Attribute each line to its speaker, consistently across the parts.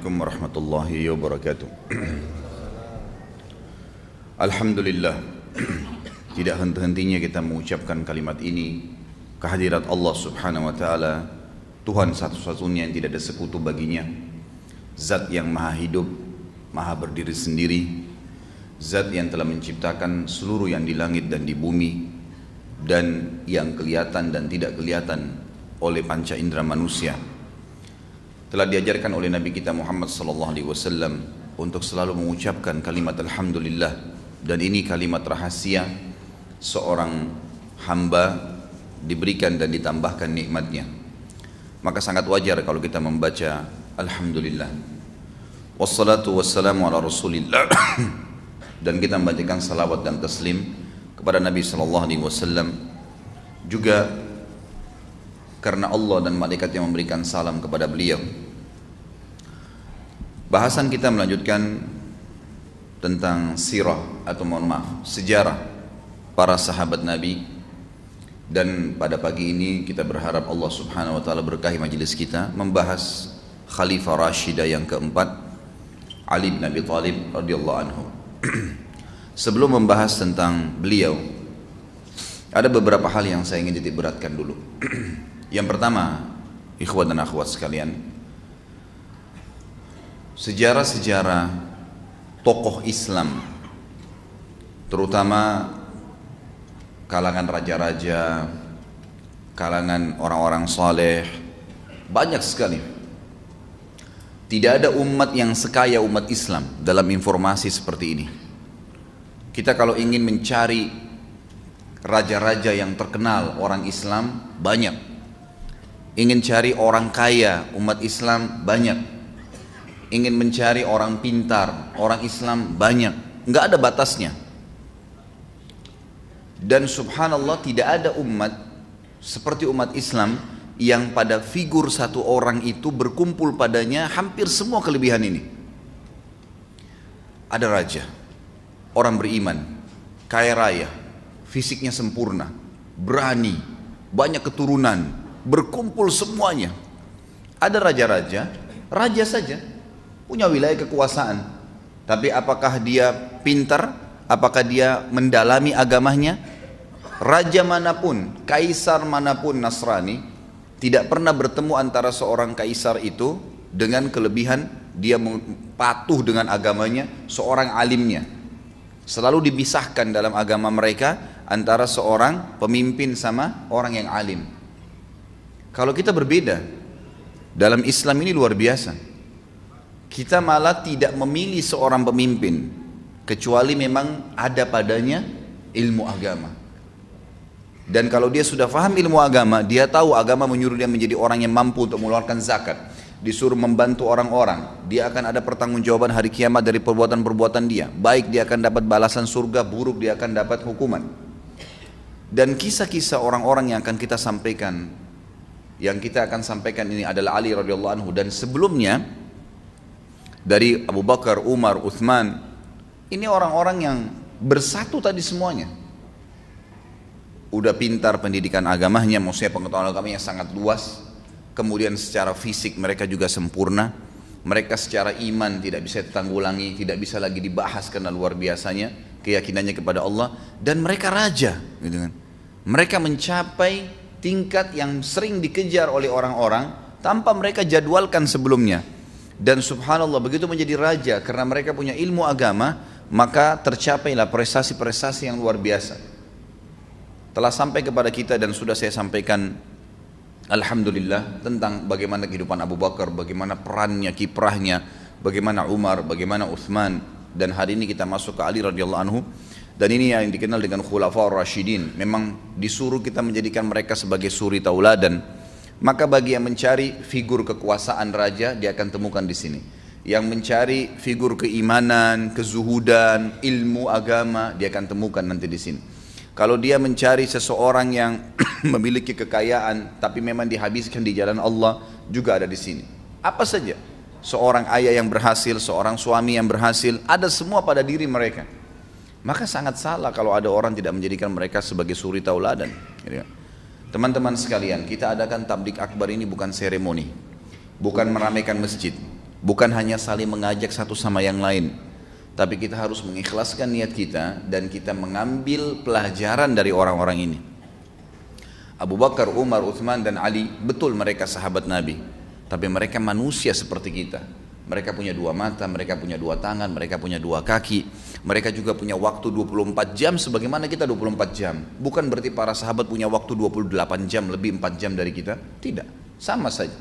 Speaker 1: Assalamualaikum warahmatullahi wabarakatuh. Alhamdulillah, tidak henti-hentinya kita mengucapkan kalimat ini, kehadirat Allah subhanahu wa ta'ala, Tuhan satu-satunya yang tidak ada sekutu baginya, Zat yang maha hidup, maha berdiri sendiri, Zat yang telah menciptakan seluruh yang di langit dan di bumi, dan yang kelihatan dan tidak kelihatan oleh panca indera manusia. Telah diajarkan oleh Nabi kita Muhammad SAW untuk selalu mengucapkan kalimat Alhamdulillah, dan ini kalimat rahasia seorang hamba diberikan dan ditambahkan nikmatnya. Maka sangat wajar kalau kita membaca Alhamdulillah, wassalatu wassalamu ala Rasulillah, dan kita membacakan salawat dan taslim kepada Nabi SAW, juga karena Allah dan malaikatnya memberikan salam kepada beliau. Bahasan kita melanjutkan tentang sirah atau mohon maaf, sejarah para sahabat Nabi. Dan pada pagi ini kita berharap Allah subhanahu wa ta'ala berkahi majelis kita membahas Khalifah Rashidah yang keempat, Ali bin Abi Thalib radhiyallahu anhu. Sebelum membahas tentang beliau, ada beberapa hal yang saya ingin titik beratkan dulu. Yang pertama, ikhwan dan akhwat sekalian, sejarah-sejarah tokoh Islam, terutama kalangan raja-raja, kalangan orang-orang saleh, banyak sekali. Tidak ada umat yang sekaya umat Islam dalam informasi seperti ini. Kita kalau ingin mencari raja-raja yang terkenal orang Islam, banyak. Ingin cari orang kaya umat Islam, banyak. Ingin mencari orang pintar orang Islam, banyak. Nggak ada batasnya. Dan subhanallah, tidak ada umat seperti umat Islam yang pada figur satu orang itu berkumpul padanya hampir semua kelebihan ini. Ada raja, orang beriman, kaya raya, fisiknya sempurna, berani, banyak keturunan, berkumpul semuanya. Ada raja-raja, raja saja, punya wilayah kekuasaan, tapi apakah dia pintar? Apakah dia mendalami agamanya? Raja manapun, kaisar manapun Nasrani, tidak pernah bertemu antara seorang kaisar itu dengan kelebihan dia patuh dengan agamanya, seorang alimnya. Selalu dipisahkan dalam agama mereka antara seorang pemimpin sama orang yang alim. Kalau kita berbeda, dalam Islam ini luar biasa. Kita malah tidak memilih seorang pemimpin, kecuali memang ada padanya ilmu agama. Dan kalau dia sudah paham ilmu agama, dia tahu agama menyuruh dia menjadi orang yang mampu untuk mengeluarkan zakat, disuruh membantu orang-orang, dia akan ada pertanggungjawaban hari kiamat dari perbuatan-perbuatan dia. Baik dia akan dapat balasan surga, buruk dia akan dapat hukuman. Dan kisah-kisah orang-orang yang akan kita sampaikan, yang kita akan sampaikan ini adalah Ali radhiyallahu anhu, dan sebelumnya dari Abu Bakar, Umar, Uthman. Ini orang-orang yang bersatu tadi semuanya. Udah pintar pendidikan agamanya, maksudnya pengetahuan agamanya sangat luas. Kemudian secara fisik mereka juga sempurna. Mereka secara iman tidak bisa ditanggulangi, tidak bisa lagi dibahas karena luar biasanya keyakinannya kepada Allah. Dan mereka raja, gitu kan. Mereka mencapai tingkat yang sering dikejar oleh orang-orang tanpa mereka jadwalkan sebelumnya. Dan subhanallah, begitu menjadi raja karena mereka punya ilmu agama, maka tercapailah prestasi-prestasi yang luar biasa. Telah sampai kepada kita dan sudah saya sampaikan alhamdulillah tentang bagaimana kehidupan Abu Bakar, bagaimana perannya, kiprahnya, bagaimana Umar, bagaimana Uthman, dan hari ini kita masuk ke Ali radhiyallahu anhu. Dan ini yang dikenal dengan Khulafaur Rasyidin. Memang disuruh kita menjadikan mereka sebagai suri tauladan. Maka bagi yang mencari figur kekuasaan raja, dia akan temukan di sini. Yang mencari figur keimanan, kezuhudan, ilmu agama, dia akan temukan nanti di sini. Kalau dia mencari seseorang yang memiliki kekayaan tapi memang dihabiskan di jalan Allah, juga ada di sini. Apa saja, seorang ayah yang berhasil, seorang suami yang berhasil, ada semua pada diri mereka. Maka sangat salah kalau ada orang tidak menjadikan mereka sebagai suri tauladan. Teman-teman sekalian, kita adakan tablik akbar ini bukan seremoni, bukan meramaikan masjid. Bukan hanya saling mengajak satu sama yang lain, tapi kita harus mengikhlaskan niat kita dan kita mengambil pelajaran dari orang-orang ini. Abu Bakar, Umar, Uthman dan Ali, betul mereka sahabat Nabi, tapi mereka manusia seperti kita. Mereka punya dua mata, mereka punya dua tangan, mereka punya dua kaki. Mereka juga punya waktu 24 jam sebagaimana kita 24 jam. Bukan berarti para sahabat punya waktu 28 jam, lebih 4 jam dari kita. Tidak, sama saja.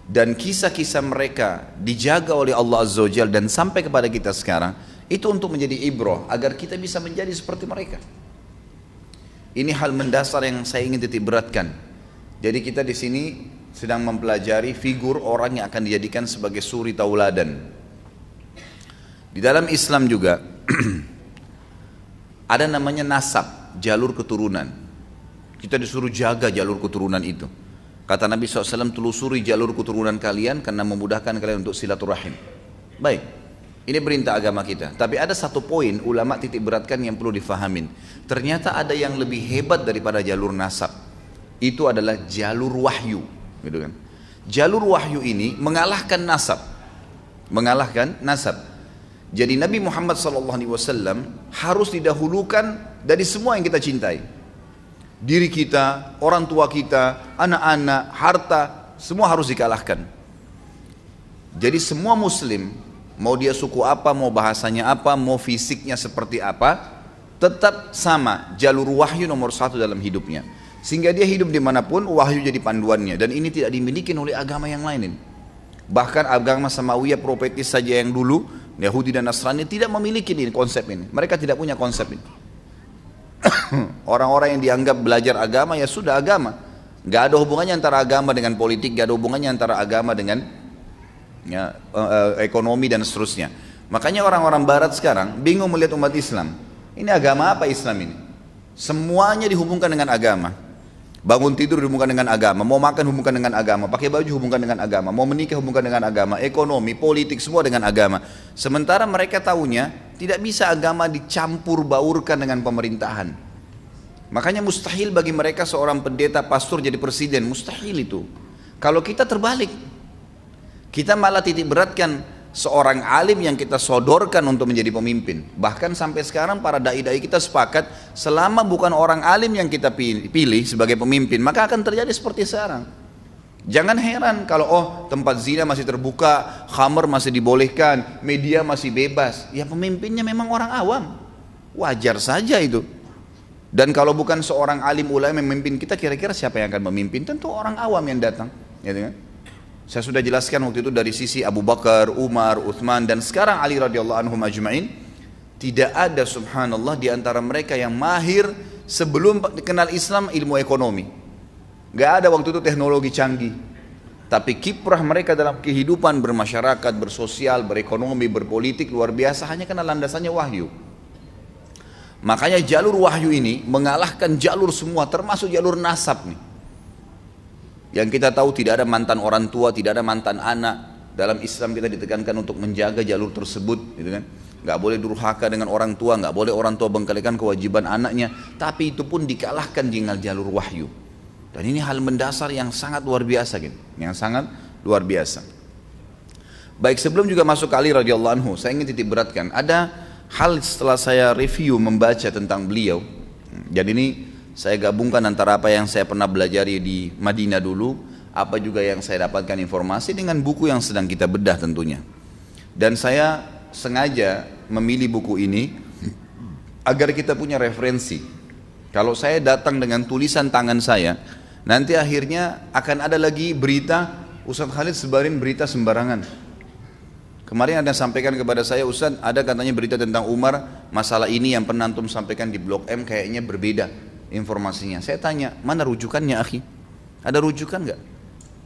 Speaker 1: Dan kisah-kisah mereka dijaga oleh Allah Azza wa Jalla dan sampai kepada kita sekarang, itu untuk menjadi ibrah agar kita bisa menjadi seperti mereka. Ini hal mendasar yang saya ingin titik beratkan. Jadi kita di sini sedang mempelajari figur orang yang akan dijadikan sebagai suri tauladan. Di dalam Islam juga ada namanya nasab, jalur keturunan. Kita disuruh jaga jalur keturunan itu. Kata Nabi SAW, telusuri jalur keturunan kalian karena memudahkan kalian untuk silaturahim. Baik, ini perintah agama kita. Tapi ada satu poin ulama titik beratkan yang perlu difahamin. Ternyata ada yang lebih hebat daripada jalur nasab. Itu adalah jalur wahyu, gitu kan? Jalur wahyu ini mengalahkan nasab. Mengalahkan nasab. Jadi Nabi Muhammad SAW harus didahulukan dari semua yang kita cintai. Diri kita, orang tua kita, anak-anak, harta, semua harus dikalahkan. Jadi semua muslim, mau dia suku apa, mau bahasanya apa, mau fisiknya seperti apa, tetap sama, jalur wahyu nomor satu dalam hidupnya. Sehingga dia hidup dimanapun, wahyu jadi panduannya. Dan ini tidak dimiliki oleh agama yang lain. Bahkan agama Samawiyah profetis saja yang dulu, Yahudi dan Nasrani tidak memiliki ini, konsep ini. Mereka tidak punya konsep ini. Orang-orang yang dianggap belajar agama, ya sudah agama. Gak ada hubungannya antara agama dengan politik, gak ada hubungannya antara agama dengan ekonomi dan seterusnya. Makanya orang-orang barat sekarang bingung melihat umat Islam. Ini agama apa Islam ini? Semuanya dihubungkan dengan agama. Bangun tidur dihubungkan dengan agama, mau makan hubungkan dengan agama, pakai baju hubungkan dengan agama, mau menikah hubungkan dengan agama, ekonomi, politik, semua dengan agama. Sementara mereka tahunya tidak bisa agama dicampur baurkan dengan pemerintahan. Makanya mustahil bagi mereka seorang pendeta pastor jadi presiden, mustahil itu. Kalau kita terbalik, kita malah titik beratkan seorang alim yang kita sodorkan untuk menjadi pemimpin. Bahkan sampai sekarang para dai-dai kita sepakat, selama bukan orang alim yang kita pilih sebagai pemimpin, maka akan terjadi seperti sekarang. Jangan heran kalau tempat zina masih terbuka, khamr masih dibolehkan, media masih bebas. Ya pemimpinnya memang orang awam, wajar saja itu. Dan kalau bukan seorang alim ulama yang memimpin kita, kira-kira siapa yang akan memimpin? Tentu orang awam yang datang, gitu kan? Saya sudah jelaskan waktu itu dari sisi Abu Bakar, Umar, Uthman dan sekarang Ali radhiyallahu anhum ajma'in. Tidak ada subhanallah di antara mereka yang mahir sebelum dikenal Islam ilmu ekonomi. Gak ada waktu itu teknologi canggih. Tapi kiprah mereka dalam kehidupan bermasyarakat, bersosial, berekonomi, berpolitik luar biasa hanya karena landasannya wahyu. Makanya jalur wahyu ini mengalahkan jalur semua termasuk jalur nasab nih. Yang kita tahu tidak ada mantan orang tua, tidak ada mantan anak. Dalam Islam kita ditekankan untuk menjaga jalur tersebut, gitu kan? Gak boleh durhaka dengan orang tua, gak boleh orang tua bengkalikan kewajiban anaknya. Tapi itu pun dikalahkan dengan jalur wahyu. Dan ini hal mendasar yang sangat luar biasa, gitu. Yang sangat luar biasa. Baik, sebelum juga masuk ke Ali radhiyallahu anhu, saya ingin titik beratkan. Ada hal setelah saya review membaca tentang beliau. Jadi ini saya gabungkan antara apa yang saya pernah belajar di Madinah dulu, apa juga yang saya dapatkan informasi dengan buku yang sedang kita bedah tentunya. Dan saya sengaja memilih buku ini agar kita punya referensi. Kalau saya datang dengan tulisan tangan saya, nanti akhirnya akan ada lagi berita, Ustaz Khalid sebarin berita sembarangan. Kemarin ada sampaikan kepada saya, Ustaz ada katanya berita tentang Umar, masalah ini yang pernah antum sampaikan di Blog M kayaknya berbeda informasinya. Saya tanya, mana rujukannya akhi? Ada rujukan nggak?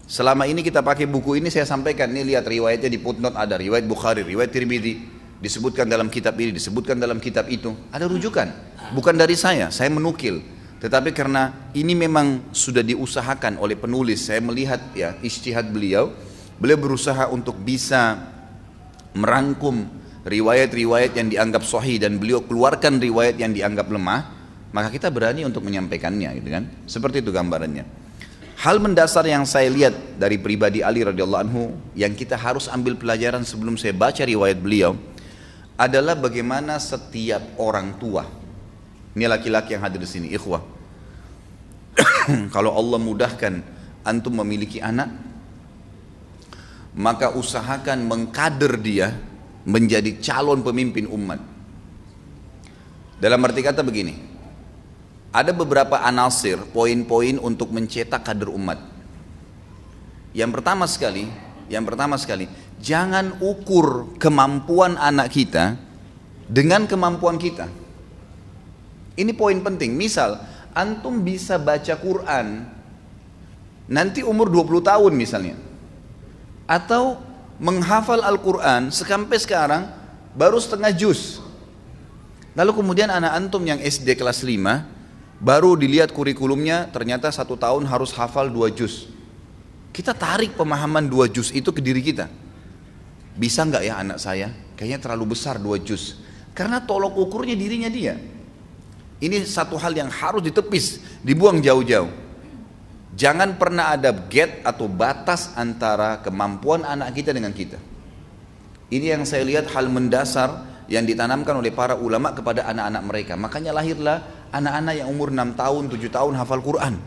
Speaker 1: Selama ini kita pakai buku ini, saya sampaikan, nih lihat riwayatnya di footnote ada, riwayat Bukhari, riwayat Tirmidzi, disebutkan dalam kitab ini, disebutkan dalam kitab itu. Ada rujukan, bukan dari saya menukil. Tetapi karena ini memang sudah diusahakan oleh penulis, saya melihat ya ijtihad beliau berusaha untuk bisa merangkum riwayat-riwayat yang dianggap sahih dan beliau keluarkan riwayat yang dianggap lemah. Maka kita berani untuk menyampaikannya, gitu kan? Seperti itu gambarannya. Hal mendasar yang saya lihat dari pribadi Ali radhiyallahu anhu yang kita harus ambil pelajaran sebelum saya baca riwayat beliau adalah bagaimana setiap orang tua. Ini laki-laki yang hadir di sini, ikhwah. Kalau Allah mudahkan antum memiliki anak, maka usahakan mengkader dia menjadi calon pemimpin umat. Dalam arti kata begini, ada beberapa anasir, poin-poin untuk mencetak kader umat. Yang pertama sekali, jangan ukur kemampuan anak kita dengan kemampuan kita. Ini poin penting. Misal, antum bisa baca Quran nanti umur 20 tahun misalnya. Atau menghafal Al-Quran sampai sekarang baru setengah juz. Lalu kemudian anak antum yang SD kelas 5 baru dilihat kurikulumnya, ternyata 1 tahun harus hafal 2 juz. Kita tarik pemahaman 2 juz itu ke diri kita. Bisa nggak ya anak saya? Kayaknya terlalu besar 2 juz. Karena tolok ukurnya dirinya dia. Ini satu hal yang harus ditepis, dibuang jauh-jauh. Jangan pernah ada gap atau batas antara kemampuan anak kita dengan kita. Ini yang saya lihat hal mendasar yang ditanamkan oleh para ulama kepada anak-anak mereka. Makanya lahirlah anak-anak yang umur 6 tahun, 7 tahun hafal Quran.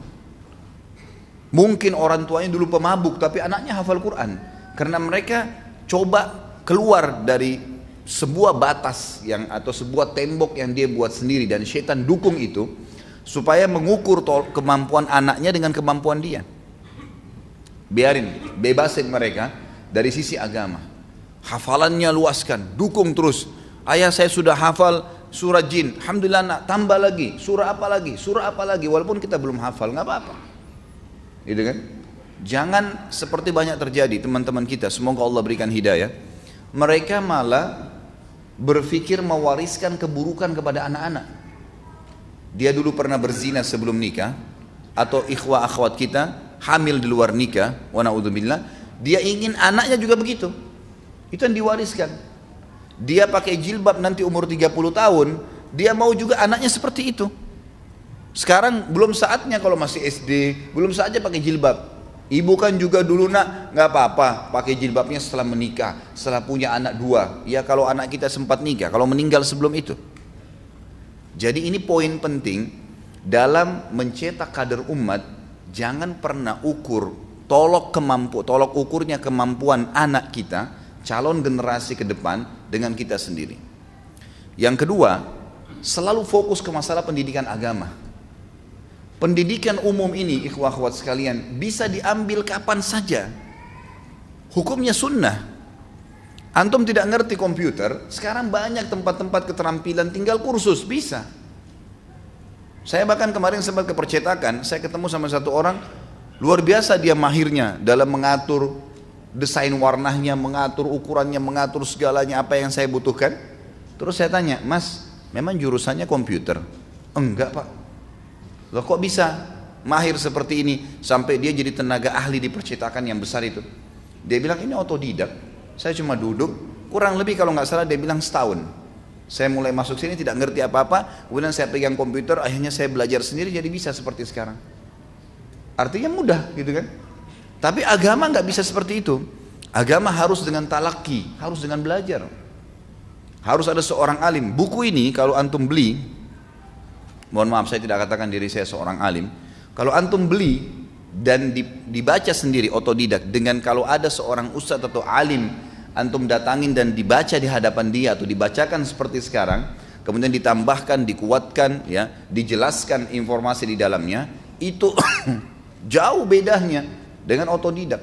Speaker 1: Mungkin orang tuanya dulu pemabuk, tapi anaknya hafal Quran. Karena mereka coba keluar dari sebuah batas atau sebuah tembok yang dia buat sendiri, dan syaitan dukung itu supaya mengukur kemampuan anaknya dengan kemampuan dia. Biarin, bebasin mereka dari sisi agama. Hafalannya luaskan, dukung terus. Ayah saya sudah hafal surah jin, alhamdulillah nak, tambah lagi, surah apa lagi, walaupun kita belum hafal, nggak apa-apa, gitu kan? Jangan seperti banyak terjadi teman-teman kita, semoga Allah berikan hidayah. Mereka malah berpikir mewariskan keburukan kepada anak-anak. Dia dulu pernah berzina sebelum nikah, atau ikhwah akhwat kita hamil di luar nikah, wa na'udzubillah, dia ingin anaknya juga begitu. Itu yang diwariskan. Dia pakai jilbab nanti umur 30 tahun, dia mau juga anaknya seperti itu. Sekarang belum saatnya kalau masih SD, belum saatnya pakai jilbab. Ibu kan juga dulu nak, nggak apa-apa, pakai jilbabnya setelah menikah, setelah punya anak 2. Ya kalau anak kita sempat nikah, kalau meninggal sebelum itu. Jadi ini poin penting dalam mencetak kader umat. Jangan pernah ukur, tolok ukurnya kemampuan anak kita, calon generasi ke depan dengan kita sendiri. Yang kedua, selalu fokus ke masalah pendidikan agama. Pendidikan umum ini, ikhwah akhwat sekalian, bisa diambil kapan saja. Hukumnya sunnah. Antum tidak ngerti komputer, sekarang banyak tempat-tempat keterampilan, tinggal kursus, bisa. Saya bahkan kemarin sempat ke percetakan, saya ketemu sama satu orang, luar biasa dia mahirnya dalam mengatur desain warnanya, mengatur ukurannya, mengatur segalanya apa yang saya butuhkan. Terus saya tanya, mas, memang jurusannya komputer? Enggak pak. Loh kok bisa mahir seperti ini sampai dia jadi tenaga ahli di percetakan yang besar itu? Dia bilang ini otodidak, saya cuma duduk, kurang lebih kalau nggak salah dia bilang setahun. Saya mulai masuk sini tidak ngerti apa-apa, kemudian saya pegang komputer, akhirnya saya belajar sendiri jadi bisa seperti sekarang. Artinya mudah gitu kan? Tapi agama nggak bisa seperti itu. Agama harus dengan talaki, harus dengan belajar. Harus ada seorang alim. Buku ini kalau antum beli, mohon maaf saya tidak katakan diri saya seorang alim. Kalau antum beli dan dibaca sendiri otodidak, dengan kalau ada seorang ustadz atau alim antum datangin dan dibaca di hadapan dia atau dibacakan seperti sekarang, kemudian ditambahkan, dikuatkan, ya, dijelaskan informasi di dalamnya, itu jauh bedanya dengan otodidak,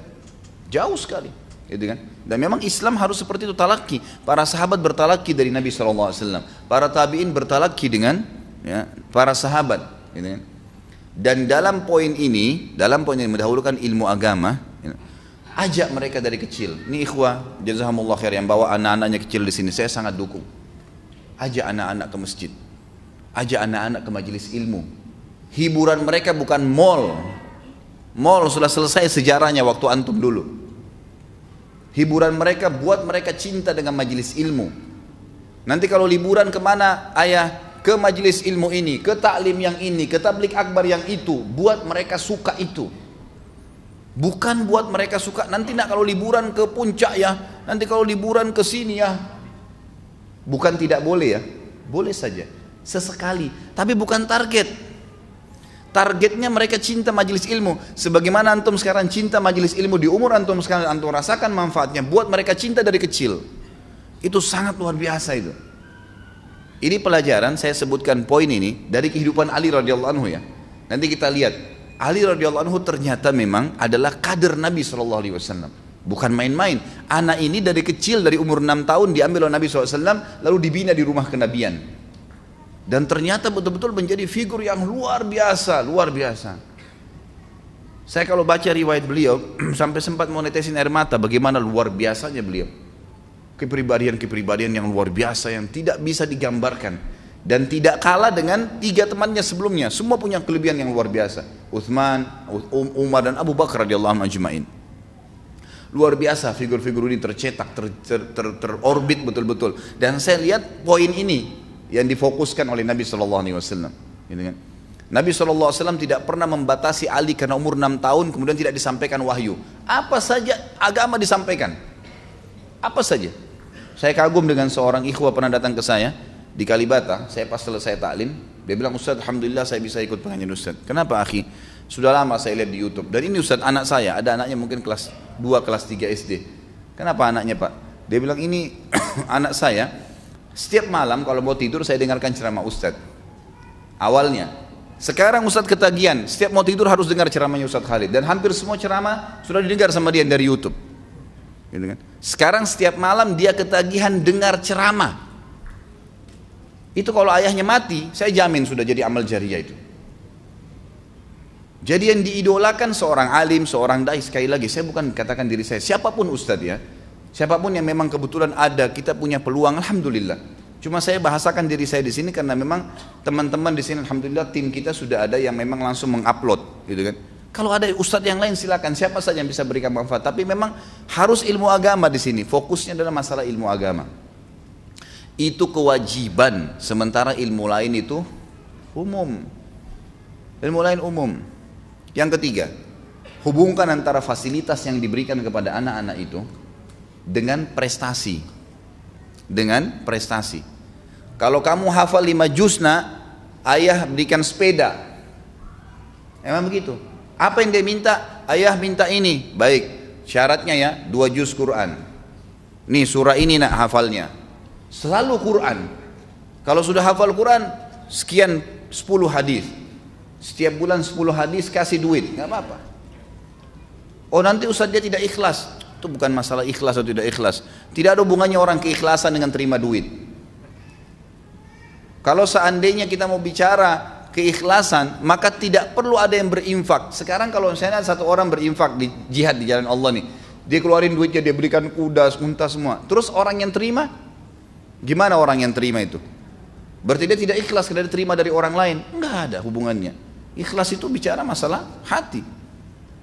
Speaker 1: jauh sekali, gitu kan? Dan memang Islam harus seperti itu, talaki. Para sahabat bertalaki dari Nabi SAW, para tabiin bertalaki dengan para sahabat, gitu kan? Dan dalam poin ini mendahulukan ilmu agama, ajak mereka dari kecil. Ini ikhwah, jazakumullah khair, yang bawa anak-anaknya kecil di sini, saya sangat dukung. Ajak anak-anak ke masjid, ajak anak-anak ke majelis ilmu. Hiburan mereka bukan mall. Mall sudah selesai sejarahnya waktu antum dulu. Hiburan mereka buat mereka cinta dengan majelis ilmu. Nanti kalau liburan kemana, ayah ke majelis ilmu ini, ke taklim yang ini, ke tablik akbar yang itu, buat mereka suka itu. Bukan buat mereka suka, nanti nak kalau liburan ke puncak ya, nanti kalau liburan ke sini ya. Bukan tidak boleh ya, boleh saja, sesekali, tapi bukan target. Targetnya mereka cinta majelis ilmu. Sebagaimana antum sekarang cinta majelis ilmu di umur antum sekarang, antum rasakan manfaatnya, buat mereka cinta dari kecil. Itu sangat luar biasa itu. Ini pelajaran, saya sebutkan poin ini dari kehidupan Ali radhiyallahu anhu ya. Nanti kita lihat. Ali radhiyallahu anhu ternyata memang adalah kader Nabi SAW. Bukan main-main. Anak ini dari kecil, dari umur 6 tahun diambil oleh Nabi SAW, lalu dibina di rumah kenabian. Dan ternyata betul-betul menjadi figur yang luar biasa, luar biasa. Saya kalau baca riwayat beliau, sampai sempat mau netesin air mata, bagaimana luar biasanya beliau. Kepribadian-kepribadian yang luar biasa, yang tidak bisa digambarkan. Dan tidak kalah dengan 3 temannya sebelumnya. Semua punya kelebihan yang luar biasa. Uthman, Umar dan Abu Bakar radhiyallahu anhum ajma'in. Luar biasa figur-figur ini tercetak, terorbit betul-betul. Dan saya lihat poin ini yang difokuskan oleh Nabi SAW. Gitu kan? Nabi SAW tidak pernah membatasi Ali karena umur 6 tahun kemudian tidak disampaikan wahyu. Apa saja agama disampaikan. Apa saja. Saya kagum dengan seorang ikhwah pernah datang ke saya di Kalibata, saya pas selesai taklim, dia bilang, Ustaz, alhamdulillah saya bisa ikut pengajian Ustaz. Kenapa akhi? Sudah lama saya lihat di YouTube. Dan ini Ustaz, anak saya, ada anaknya mungkin kelas 2, kelas 3 SD. Kenapa anaknya Pak? Dia bilang, ini anak saya, setiap malam kalau mau tidur saya dengarkan ceramah Ustaz. Awalnya. Sekarang Ustaz ketagihan, setiap mau tidur harus dengar ceramahnya Ustaz Khalid. Dan hampir semua ceramah sudah didengar sama dia dari YouTube. Gitu kan? Sekarang setiap malam dia ketagihan dengar ceramah. Itu kalau ayahnya mati, saya jamin sudah jadi amal jariah itu. Jadi yang diidolakan seorang alim, seorang dai, sekali lagi saya bukan katakan diri saya, siapapun ustadz ya, siapapun yang memang kebetulan ada, kita punya peluang, alhamdulillah. Cuma saya bahasakan diri saya di sini karena memang teman-teman di sini, alhamdulillah tim kita sudah ada yang memang langsung mengupload, gitu kan. Kalau ada ustadz yang lain silakan, siapa saja yang bisa berikan manfaat. Tapi memang harus ilmu agama di sini, fokusnya adalah masalah ilmu agama. Itu kewajiban, sementara ilmu lain itu umum. Ilmu lain umum. Yang ketiga, hubungkan antara fasilitas yang diberikan kepada anak-anak itu dengan prestasi. Dengan prestasi. Kalau kamu hafal 5 juz nak, ayah berikan sepeda. Emang begitu. Apa yang dia minta? Ayah minta ini. Baik, syaratnya ya 2 juz Quran. Nih surah ini nak hafalnya. Selalu Quran. Kalau sudah hafal Quran, sekian 10 hadis. Setiap bulan 10 hadis kasih duit, nggak apa-apa. Oh nanti Ustaz dia tidak ikhlas. Itu bukan masalah ikhlas atau tidak ikhlas. Tidak ada hubungannya orang keikhlasan dengan terima duit. Kalau seandainya kita mau bicara keikhlasan, maka tidak perlu ada yang berinfak. Sekarang kalau misalnya ada satu orang berinfak di jihad di jalan Allah nih, dia keluarin duitnya, dia berikan kuda, unta semua. Terus orang yang terima, gimana orang yang terima itu? Berarti dia tidak ikhlas karena dia terima dari orang lain. Enggak ada hubungannya. Ikhlas itu bicara masalah hati.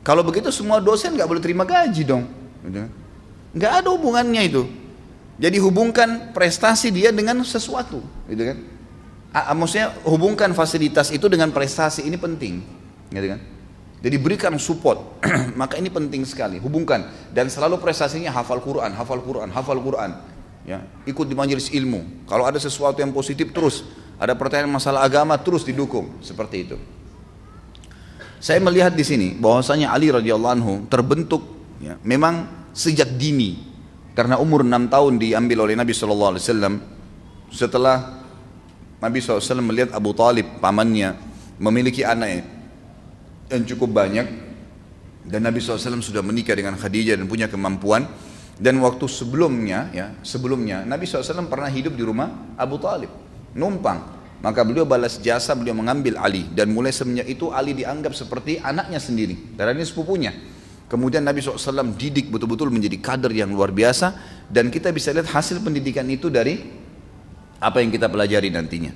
Speaker 1: Kalau begitu semua dosen enggak boleh terima gaji dong. Enggak ada hubungannya itu. Jadi hubungkan prestasi dia dengan sesuatu, gitu kan? Maksudnya hubungkan fasilitas itu dengan prestasi, ini penting, gitu kan? Jadi berikan support, maka ini penting sekali. Hubungkan dan selalu prestasinya hafal Quran, hafal Quran, hafal Quran. Ya, ikut di majelis ilmu. Kalau ada sesuatu yang positif terus, ada pertanyaan masalah agama terus didukung, seperti itu. Saya melihat di sini bahwasanya Ali radhiyallahu anhu terbentuk ya, memang sejak dini karena umur 6 tahun diambil oleh Nabi SAW. Setelah Nabi SAW melihat Abu Talib pamannya memiliki anak yang cukup banyak dan Nabi SAW sudah menikah dengan Khadijah dan punya kemampuan. Dan waktu sebelumnya Nabi SAW pernah hidup di rumah Abu Talib, numpang. Maka beliau balas jasa, beliau mengambil Ali. Dan mulai semenjak itu Ali dianggap seperti anaknya sendiri, karena ini sepupunya. Kemudian Nabi SAW didik betul-betul menjadi kader yang luar biasa. Dan kita bisa lihat hasil pendidikan itu dari apa yang kita pelajari nantinya.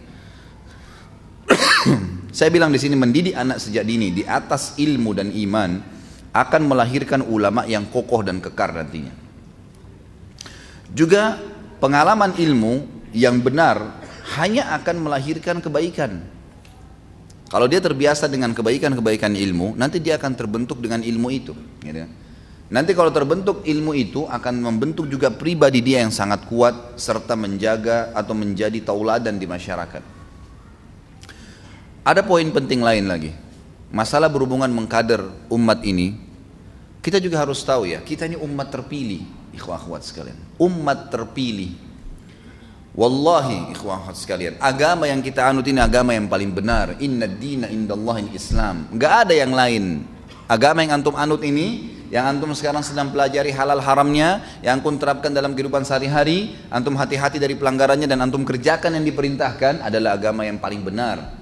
Speaker 1: Saya bilang di sini, mendidik anak sejak dini di atas ilmu dan iman akan melahirkan ulama yang kokoh dan kekar nantinya. Juga pengalaman ilmu yang benar hanya akan melahirkan kebaikan. Kalau dia terbiasa dengan kebaikan-kebaikan ilmu, nanti dia akan terbentuk dengan ilmu itu. Gitu. Nanti kalau terbentuk ilmu itu akan membentuk juga pribadi dia yang sangat kuat serta menjaga atau menjadi tauladan di masyarakat. Ada poin penting lain lagi. Masalah berhubungan mengkader umat ini, kita juga harus tahu ya, kita ini umat terpilih, ikhwah akhwat sekalian. Umat terpilih. Wallahi ikhwah akhwat sekalian, agama yang kita anut ini agama yang paling benar. Inna dina indallahil Islam. Enggak ada yang lain. Agama yang antum anut ini, yang antum sekarang sedang pelajari halal haramnya, yang antum terapkan dalam kehidupan sehari-hari, antum hati-hati dari pelanggarannya dan antum kerjakan yang diperintahkan adalah agama yang paling benar.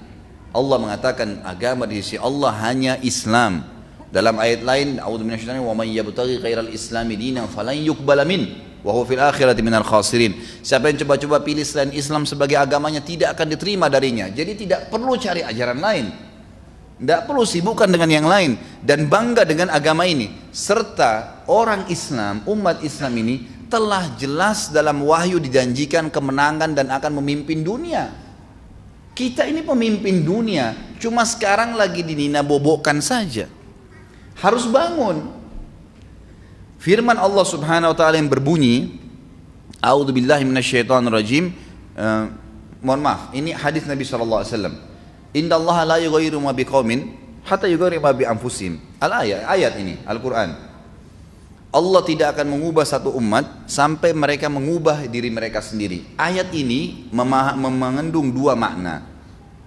Speaker 1: Allah mengatakan agama di sisi Allah hanya Islam. Dalam ayat lain, a'udzu minasyaitonir rajim, wa may yabtaghi ghairal islami dinan falan yuqbala min wa huwa fil akhirati minal khasirin. Siapa yang coba-coba pilih selain Islam sebagai agamanya tidak akan diterima darinya. Jadi tidak perlu cari ajaran lain. Tidak perlu sibukkan dengan yang lain dan bangga dengan agama ini. Serta orang Islam, umat Islam ini telah jelas dalam wahyu dijanjikan kemenangan dan akan memimpin dunia. Kita ini pemimpin dunia, cuma sekarang lagi dinina-bobokkan saja. Harus bangun. Firman Allah Subhanahu wa taala yang berbunyi, A'udzubillahi minasyaitonirrajim. Mohon maaf, ini hadis Nabi sallallahu alaihi wasallam. Innallaha la yughayyiru ma biqaumin hatta yughayyiru ma bi anfusihim. Ayat ini Al-Qur'an. Allah tidak akan mengubah satu umat sampai mereka mengubah diri mereka sendiri. Ayat ini mengandung dua makna.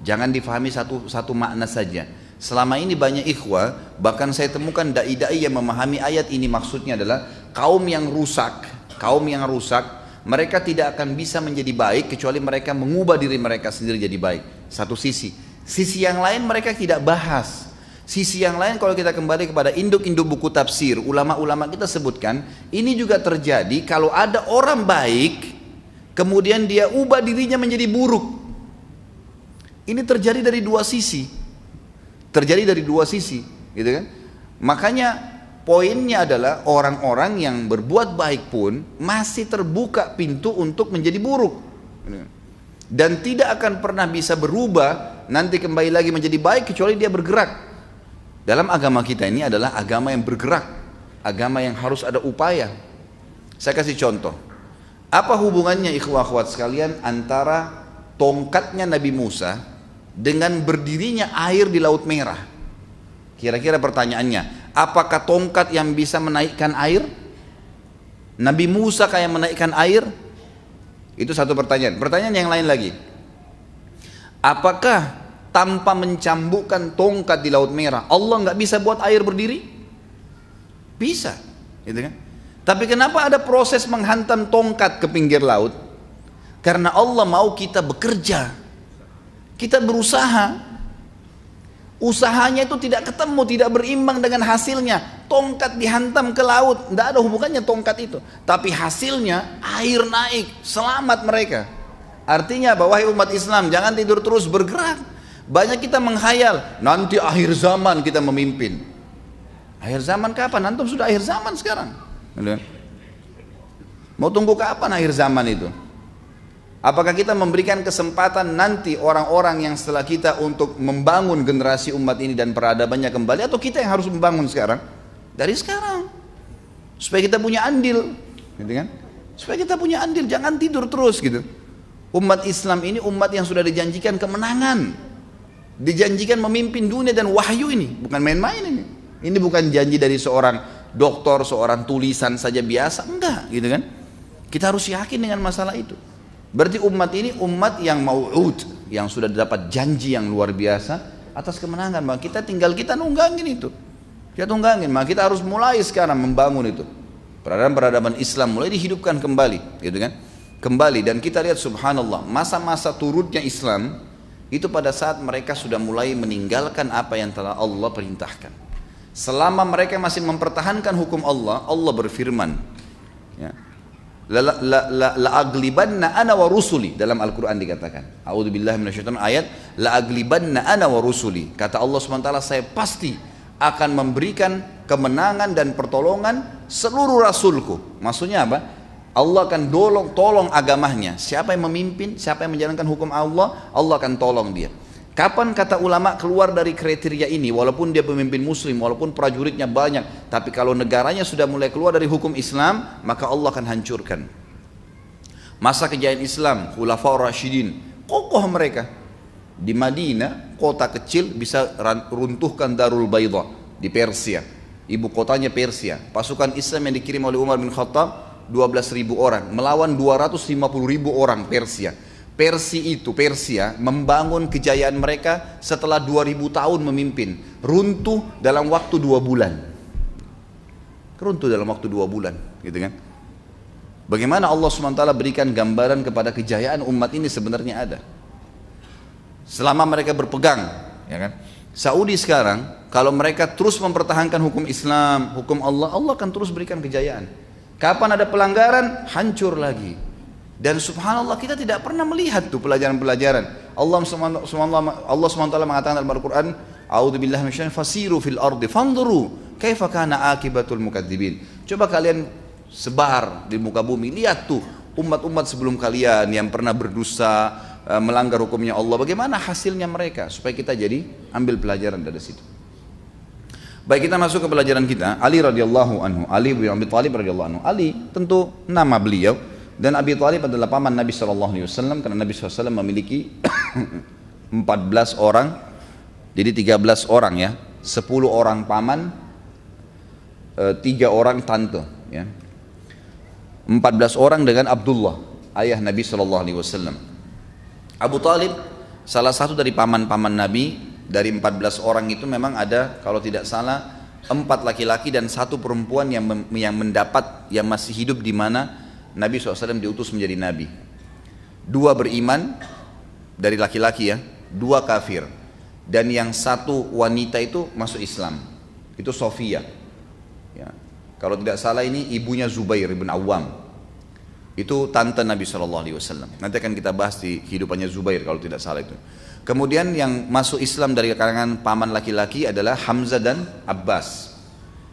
Speaker 1: Jangan difahami satu makna saja. Selama ini banyak ikhwah, bahkan saya temukan dai-dai yang memahami ayat ini maksudnya adalah kaum yang rusak, mereka tidak akan bisa menjadi baik kecuali mereka mengubah diri mereka sendiri jadi baik. Satu sisi yang lain mereka tidak bahas. Sisi yang lain kalau kita kembali kepada induk-induk buku tafsir, ulama-ulama kita sebutkan, ini juga terjadi kalau ada orang baik, kemudian dia ubah dirinya menjadi buruk. Ini terjadi dari dua sisi. Gitu kan? Makanya poinnya adalah orang-orang yang berbuat baik pun masih terbuka pintu untuk menjadi buruk. Dan tidak akan pernah bisa berubah nanti kembali lagi menjadi baik kecuali dia bergerak. Dalam agama kita ini adalah agama yang bergerak, agama yang harus ada upaya. Saya kasih contoh. Apa hubungannya ikhwah akhwat sekalian antara tongkatnya Nabi Musa dengan berdirinya air di Laut Merah? Kira-kira pertanyaannya, apakah tongkat yang bisa menaikkan air? Nabi Musa kayak menaikkan air? Itu satu pertanyaan. Pertanyaan yang lain lagi, apakah tanpa mencambukkan tongkat di Laut Merah Allah nggak bisa buat air berdiri? Bisa, gitu kan? Tapi kenapa ada proses menghantam tongkat ke pinggir laut? Karena Allah mau kita bekerja, kita berusaha. Usahanya itu tidak ketemu, tidak berimbang dengan hasilnya. Tongkat dihantam ke laut, tidak ada hubungannya tongkat itu. Tapi hasilnya air naik, selamat mereka. Artinya bahwa wahai umat Islam, jangan tidur terus, bergerak. Banyak kita menghayal, nanti akhir zaman kita memimpin. Akhir zaman kapan? Antum sudah akhir zaman sekarang. Mau tunggu kapan akhir zaman itu? Apakah kita memberikan kesempatan nanti orang-orang yang setelah kita untuk membangun generasi umat ini dan peradabannya kembali, atau kita yang harus membangun sekarang? Dari sekarang, supaya kita punya andil, gitu kan? Supaya kita punya andil, jangan tidur terus gitu. Umat Islam ini umat yang sudah dijanjikan kemenangan, dijanjikan memimpin dunia dan wahyu ini, bukan main-main ini. Ini bukan janji dari seorang dokter, seorang tulisan saja biasa, enggak, gitu kan? Kita harus yakin dengan masalah itu. Berarti umat ini umat yang mau'ud, yang sudah dapat janji yang luar biasa atas kemenangan. Maka kita nunggangin itu. Kita tunggangin, maka kita harus mulai sekarang membangun itu. Peradaban Islam mulai dihidupkan kembali, gitu kan? Kembali, dan kita lihat subhanallah, masa-masa turunnya Islam itu pada saat mereka sudah mulai meninggalkan apa yang telah Allah perintahkan. Selama mereka masih mempertahankan hukum Allah, Allah berfirman, ya, la aglibanna ana wa rusuli, dalam Al-Quran dikatakan, a'udzubillahi minasyaitonir ayat la aglibanna ana wa rusuli, kata Allah SWT, saya pasti akan memberikan kemenangan dan pertolongan seluruh rasulku. Maksudnya apa? Allah akan tolong agamanya. Siapa yang memimpin, siapa yang menjalankan hukum Allah, Allah akan tolong dia. Kapan kata ulama keluar dari kriteria ini, walaupun dia pemimpin muslim, walaupun prajuritnya banyak, tapi kalau negaranya sudah mulai keluar dari hukum Islam, maka Allah akan hancurkan. Masa kejayaan Islam, Khulafaur Rasyidin, kokoh mereka. Di Madinah, kota kecil bisa runtuhkan Darul Bayda di Persia. Ibu kotanya Persia. Pasukan Islam yang dikirim oleh Umar bin Khattab 12.000 orang melawan 250.000 orang Persia. Persia membangun kejayaan mereka setelah 2000 tahun memimpin, runtuh dalam waktu 2 bulan. Runtuh dalam waktu 2 bulan, gitu kan? Bagaimana Allah SWT berikan gambaran kepada kejayaan umat ini sebenarnya ada. Selama mereka berpegang, ya kan? Saudi sekarang, kalau mereka terus mempertahankan hukum Islam, hukum Allah, Allah akan terus berikan kejayaan. Kapan ada pelanggaran, hancur lagi. Dan subhanallah kita tidak pernah melihat tuh pelajaran-pelajaran. Allah SWT mengatakan dalam Al-Quran, A'udzubillahi minasyaitonir fasiru fil ardi fanzuru kaifa kana akibatul mukadzibin. Coba kalian sebar di muka bumi, lihat tuh umat-umat sebelum kalian yang pernah berdosa, melanggar hukumnya Allah, bagaimana hasilnya mereka, supaya kita jadi ambil pelajaran dari situ. Baik, kita masuk ke pelajaran kita. Ali radhiyallahu anhu, Ali bin Abi Thalib radhiyallahu anhu. Ali tentu nama beliau, dan Abi Thalib adalah paman Nabi SAW, karena Nabi SAW memiliki 14 orang, jadi 13 orang ya, 10 orang paman, 3 orang tante ya. 14 orang dengan Abdullah, ayah Nabi SAW. Abu Thalib salah satu dari paman-paman Nabi. Dari 14 orang itu memang ada, kalau tidak salah, 4 laki-laki dan 1 perempuan yang mendapat, yang masih hidup di mana Nabi SAW diutus menjadi Nabi. 2 beriman dari laki-laki ya, 2 kafir. Dan yang 1 wanita itu masuk Islam, itu Sofia ya. Kalau tidak salah ini ibunya Zubair bin Awam, itu tante Nabi SAW. Nanti akan kita bahas di kehidupannya Zubair kalau tidak salah itu. Kemudian yang masuk Islam dari kalangan paman laki-laki adalah Hamzah dan Abbas.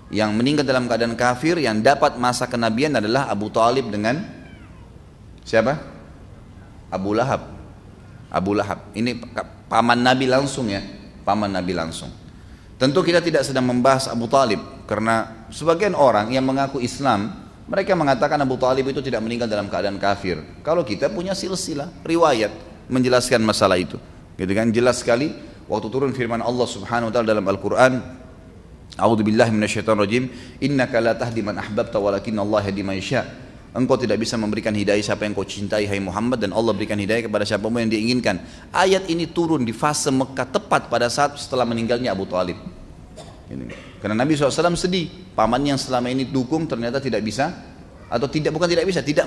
Speaker 1: Yang meninggal dalam keadaan kafir, yang dapat masa kenabian adalah Abu Thalib dengan siapa? Abu Lahab. Abu Lahab. Ini paman Nabi langsung ya, paman Nabi langsung. Tentu kita tidak sedang membahas Abu Thalib, karena sebagian orang yang mengaku Islam, mereka mengatakan Abu Thalib itu tidak meninggal dalam keadaan kafir. Kalau kita punya silsilah riwayat menjelaskan masalah itu, gitu kan? Jelas sekali waktu turun firman Allah Subhanahu wa taala dalam Al-Qur'an, A'udzubillahi minasyaitonirrajim, innaka la tahdi man ahbabta walakinnallaha yahdi man yasha. Engkau tidak bisa memberikan hidayah siapa yang kau cintai hai Muhammad, dan Allah berikan hidayah kepada siapa yang dia inginkan. Ayat ini turun di fase Mekah tepat pada saat setelah meninggalnya Abu Thalib. Karena Nabi SAW sedih, pamannya yang selama ini dukung ternyata tidak bisa, atau tidak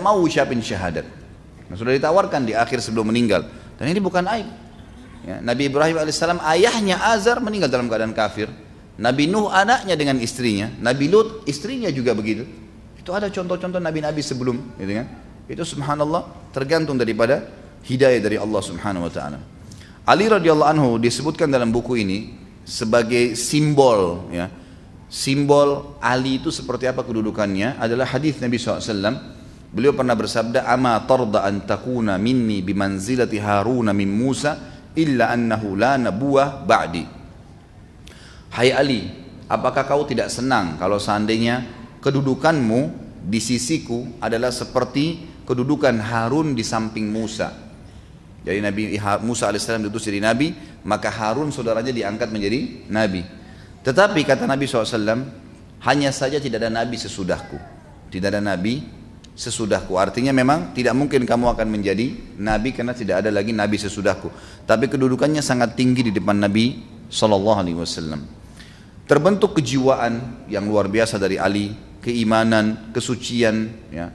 Speaker 1: mau ucapin syahadat. Nah, sudah ditawarkan di akhir sebelum meninggal, dan ini bukan aib ya. Nabi Ibrahim alaihissalam ayahnya Azar meninggal dalam keadaan kafir, Nabi Nuh anaknya dengan istrinya, Nabi Lut istrinya juga begitu. Itu ada contoh-contoh nabi-nabi sebelum, gitu kan? Itu subhanallah tergantung daripada hidayah dari Allah Subhanahu wa taala. Ali radhiyallahu anhu disebutkan dalam buku ini sebagai simbol ya. Simbol Ali itu seperti apa kedudukannya adalah hadis Nabi SAW. Beliau pernah bersabda, ama tarda an takuna minni bimanzilati Haruna min Musa illa annahu la nabuwah ba'di. Hai Ali, apakah kau tidak senang kalau seandainya kedudukanmu di sisiku adalah seperti kedudukan Harun di samping Musa. Jadi Nabi Musa alaihissalam diutus jadi Nabi, maka Harun saudaranya diangkat menjadi Nabi. Tetapi kata Nabi SAW, hanya saja tidak ada Nabi sesudahku. Tidak ada Nabi sesudahku. Artinya memang tidak mungkin kamu akan menjadi Nabi karena tidak ada lagi Nabi sesudahku. Tapi kedudukannya sangat tinggi di depan Nabi SAW. Terbentuk kejiwaan yang luar biasa dari Ali, keimanan, kesucian, ya,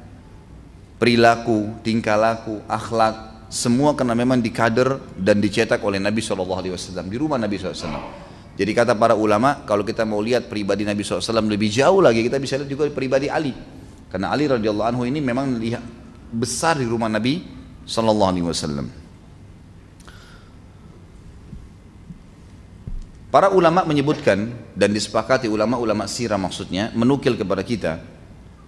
Speaker 1: perilaku, tingkah laku, akhlak, semua karena memang dikader dan dicetak oleh Nabi SAW di rumah Nabi SAW. Jadi kata para ulama, kalau kita mau lihat pribadi Nabi SAW lebih jauh lagi, kita bisa lihat juga pribadi Ali. Karena Ali radhiyallahu anhu ini memang lihat besar di rumah Nabi SAW. Para ulama menyebutkan dan disepakati ulama-ulama sirah maksudnya menukil kepada kita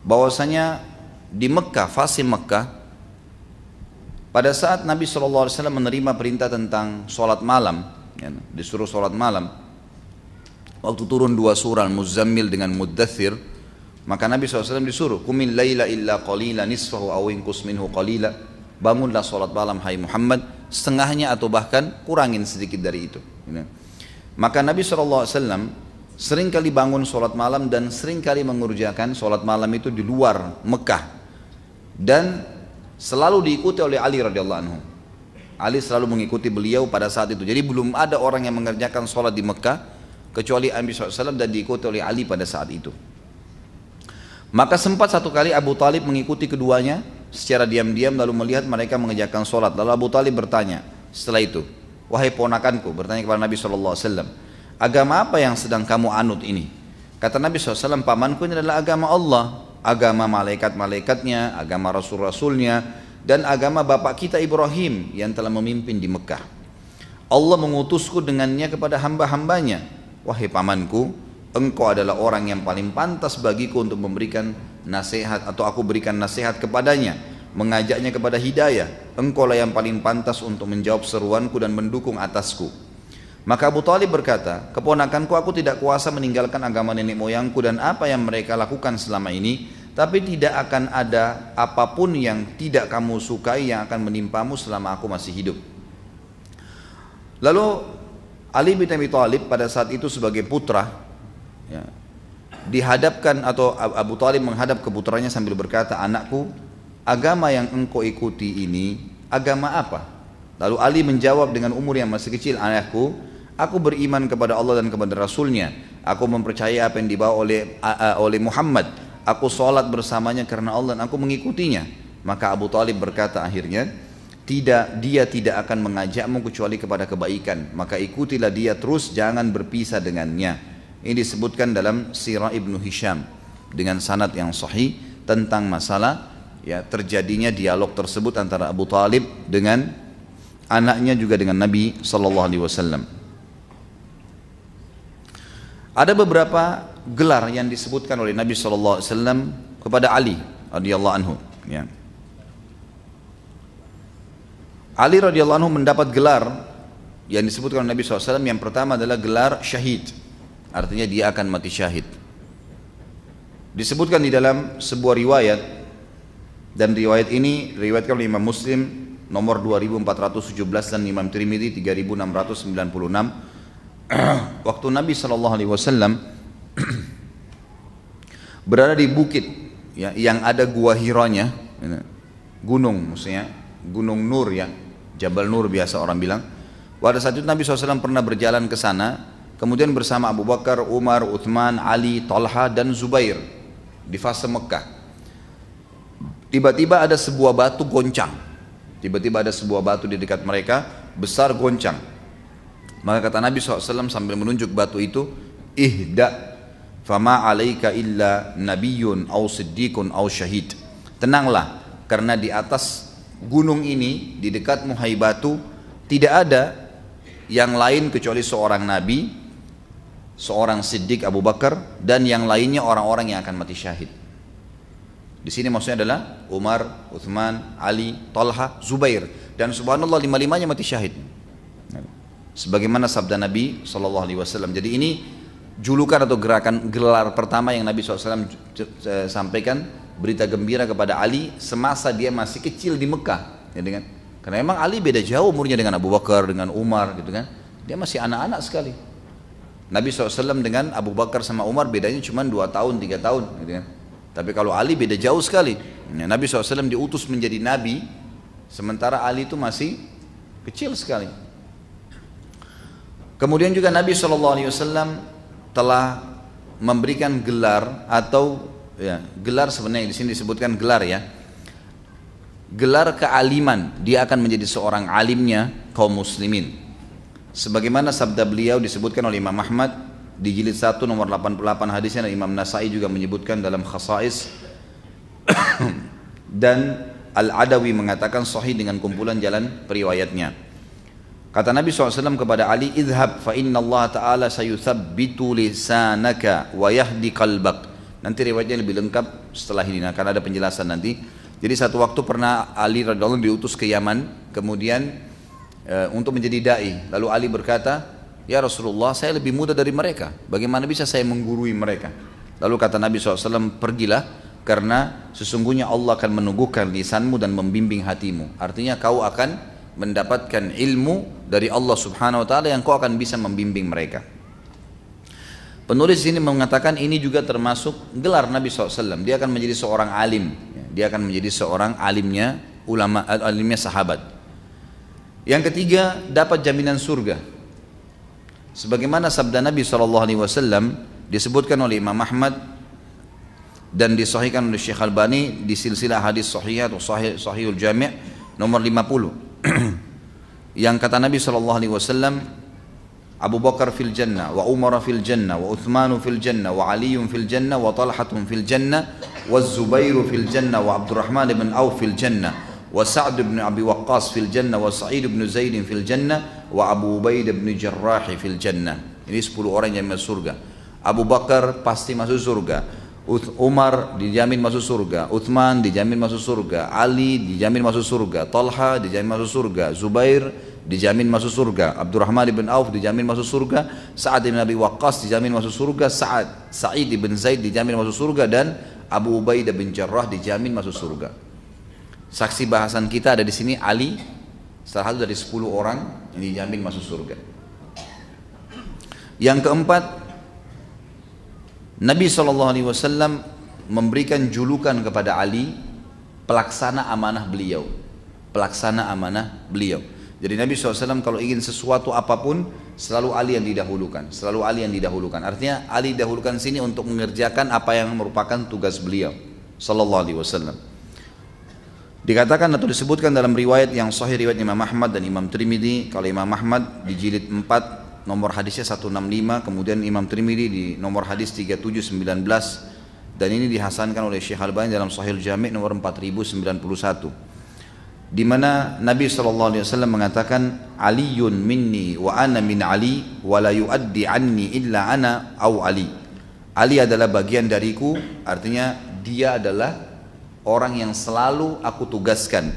Speaker 1: bahwasanya di Mekah, fase Mekah, pada saat Nabi SAW menerima perintah tentang sholat malam, ya, disuruh sholat malam. Waktu turun dua surah Muzammil dengan Muddathir, maka Nabi SAW disuruh, Qumil laila illa qalila nisfahu aw inqus minhu qalila. Bangunlah sholat malam hai Muhammad, setengahnya atau bahkan kurangin sedikit dari itu. Maka Nabi SAW sering kali bangun sholat malam dan sering kali mengerjakan sholat malam itu di luar Mekah. Dan selalu diikuti oleh Ali radhiyallahu anhu. Ali selalu mengikuti beliau pada saat itu. Jadi belum ada orang yang mengerjakan sholat di Mekah kecuali Nabi SAW dan diikuti oleh Ali pada saat itu. Maka sempat satu kali Abu Talib mengikuti keduanya secara diam-diam lalu melihat mereka mengerjakan sholat. Lalu Abu Talib bertanya setelah itu, wahai ponakanku, bertanya kepada Nabi SAW, agama apa yang sedang kamu anut ini? Kata Nabi SAW, pamanku ini adalah agama Allah, agama malaikat-malaikatnya, agama rasul-rasulnya, dan agama bapak kita Ibrahim yang telah memimpin di Mekah. Allah mengutusku dengannya kepada hamba-hambanya. Wahai pamanku, engkau adalah orang yang paling pantas bagiku untuk memberikan nasihat atau aku berikan nasihat kepadanya, mengajaknya kepada hidayah. Engkau lah yang paling pantas untuk menjawab seruanku dan mendukung atasku. Maka Abu Talib berkata, keponakanku, aku tidak kuasa meninggalkan agama nenek moyangku dan apa yang mereka lakukan selama ini, tapi tidak akan ada apapun yang tidak kamu sukai yang akan menimpamu selama aku masih hidup. Lalu Ali bin Abi Thalib pada saat itu sebagai putra, ya, dihadapkan atau Abu Talib menghadap ke putranya sambil berkata, anakku, agama yang engkau ikuti ini agama apa? Lalu Ali menjawab dengan umur yang masih kecil, anakku, aku beriman kepada Allah dan kepada Rasulnya, aku mempercayai apa yang dibawa oleh Muhammad, aku sholat bersamanya karena Allah dan aku mengikutinya. Maka Abu Talib berkata akhirnya, dia tidak akan mengajakmu kecuali kepada kebaikan, maka ikutilah dia terus, jangan berpisah dengannya. Ini disebutkan dalam Sirah Ibnu Hisham dengan sanad yang sahih tentang masalah ya terjadinya dialog tersebut antara Abu Talib dengan anaknya juga dengan Nabi SAW. Ada beberapa gelar yang disebutkan oleh Nabi SAW kepada Ali radhiyallahu anhu. Ya. Ali radhiyallahu anhu mendapat gelar yang disebutkan oleh Nabi SAW. Yang pertama adalah gelar syahid, artinya dia akan mati syahid. Disebutkan di dalam sebuah riwayat, dan riwayat ini riwayatkan oleh Imam Muslim nomor 2417 dan Imam Tirmidzi 3696. Waktu Nabi SAW berada di bukit ya, yang ada gua Hiranya, gunung maksudnya, gunung Nur ya, Jabal Nur biasa orang bilang. Pada saat itu Nabi SAW pernah berjalan ke sana, kemudian bersama Abu Bakar, Umar, Uthman, Ali, Talha dan Zubair di fase Mekah. Tiba-tiba ada sebuah batu goncang. Tiba-tiba ada sebuah batu di dekat mereka, besar goncang. Maka kata Nabi SAW sambil menunjuk batu itu, ihda fama alaika illa nabiyyun aw siddiqun aw syahid. Tenanglah, karena di atas gunung ini, di dekatmu hai batu, tidak ada yang lain kecuali seorang nabi, seorang siddiq Abu Bakar, dan yang lainnya orang-orang yang akan mati syahid. Di sini maksudnya adalah Umar, Uthman, Ali, Talha, Zubair, dan subhanallah lima-limanya mati syahid. Sebagaimana sabda Nabi SAW. Jadi ini julukan atau gerakan gelar pertama yang Nabi SAW sampaikan, berita gembira kepada Ali semasa dia masih kecil di Mekah, ya, kan? Karena memang Ali beda jauh umurnya dengan Abu Bakar, dengan Umar, gitu kan? Dia masih anak-anak sekali. Nabi SAW dengan Abu Bakar sama Umar bedanya cuma 2 tahun, 3 tahun, gitu kan? Tapi kalau Ali beda jauh sekali. Ya, Nabi SAW diutus menjadi Nabi, sementara Ali itu masih kecil sekali. Kemudian juga Nabi SAW telah memberikan gelar atau ya, gelar sebenarnya di sini disebutkan gelar ya, gelar kealiman. Dia akan menjadi seorang alimnya kaum muslimin. Sebagaimana sabda beliau disebutkan oleh Imam Ahmad di jilid 1 nomor 88 hadisnya, dan Imam Nasai juga menyebutkan dalam Khasais dan Al-Adawi mengatakan sahih dengan kumpulan jalan periwayatnya. Kata Nabi SAW kepada Ali, idhab fa inna Allah ta'ala sayuthabbitu lisanaka wa yahdi qalbak. Nanti riwayatnya lebih lengkap setelah ini, akan ada penjelasan nanti. Jadi satu waktu pernah Ali radhiyallahu anhu diutus ke Yaman, kemudian untuk menjadi da'i. Lalu Ali berkata, Ya Rasulullah, saya lebih muda dari mereka, bagaimana bisa saya menggurui mereka? Lalu kata Nabi SAW, pergilah, karena sesungguhnya Allah akan menunggukan lisanmu dan membimbing hatimu. Artinya kau akan mendapatkan ilmu dari Allah Subhanahu Wa Taala yang kau akan bisa membimbing mereka. Penulis ini mengatakan ini juga termasuk gelar Nabi SAW. Dia akan menjadi seorang alim. Dia akan menjadi seorang alimnya ulama, alimnya sahabat. Yang ketiga, dapat jaminan surga. Sebagaimana sabda Nabi SAW disebutkan oleh Imam Ahmad dan disahihkan oleh Syekh Albani di silsilah hadis sahih atau sahihul jami' nomor 50. Yang kata Nabi SAW, Abu Bakar fil jannah, wa Umar fil jannah, wa Uthmanu fil jannah, wa Aliyun fil jannah, wa Talhatun fil jannah, wa Zubairu fil jannah, wa Abdurrahman ibn Auf fil jannah, wa Sa'd bin Abi Waqqas fil jannah, wa Sa'id bin Zaid fil jannah, wa Abu Ubaidah bin Jarrah fil jannah. Ini 10 orang yang masuk surga. Abu Bakar pasti masuk surga, Umar dijamin masuk surga, Uthman dijamin masuk surga, Ali dijamin masuk surga, Talha dijamin masuk surga, Zubair dijamin masuk surga, Abdurrahman bin Auf dijamin masuk surga, Sa'ad bin Abi Waqqas dijamin masuk surga, Sa'id bin Zaid dijamin masuk surga, dan Abu Ubaidah bin Jarrah dijamin masuk surga. Saksi bahasan kita ada di sini Ali, salah satu dari 10 orang yang dijamin masuk surga. Yang keempat, Nabi SAW memberikan julukan kepada Ali pelaksana amanah beliau. Pelaksana amanah beliau. Jadi Nabi SAW kalau ingin sesuatu apapun selalu Ali yang didahulukan. Selalu Ali yang didahulukan. Artinya Ali didahulukan sini untuk mengerjakan apa yang merupakan tugas beliau Sallallahu Alaihi Wasallam. Dikatakan atau disebutkan dalam riwayat yang sahih riwayat Imam Ahmad dan Imam Tirmidzi. Kalau Imam Ahmad di jilid 4 nomor hadisnya 165, kemudian Imam Tirmidzi di nomor hadis 3719, dan ini dihasankan oleh Syekh Albani dalam Sahih Jami' nomor 4091, di mana Nabi SAW mengatakan, Aliyun minni wa ana min Ali wa la yuaddi anni illa ana au Ali. Ali adalah bagian dariku, artinya dia adalah orang yang selalu aku tugaskan,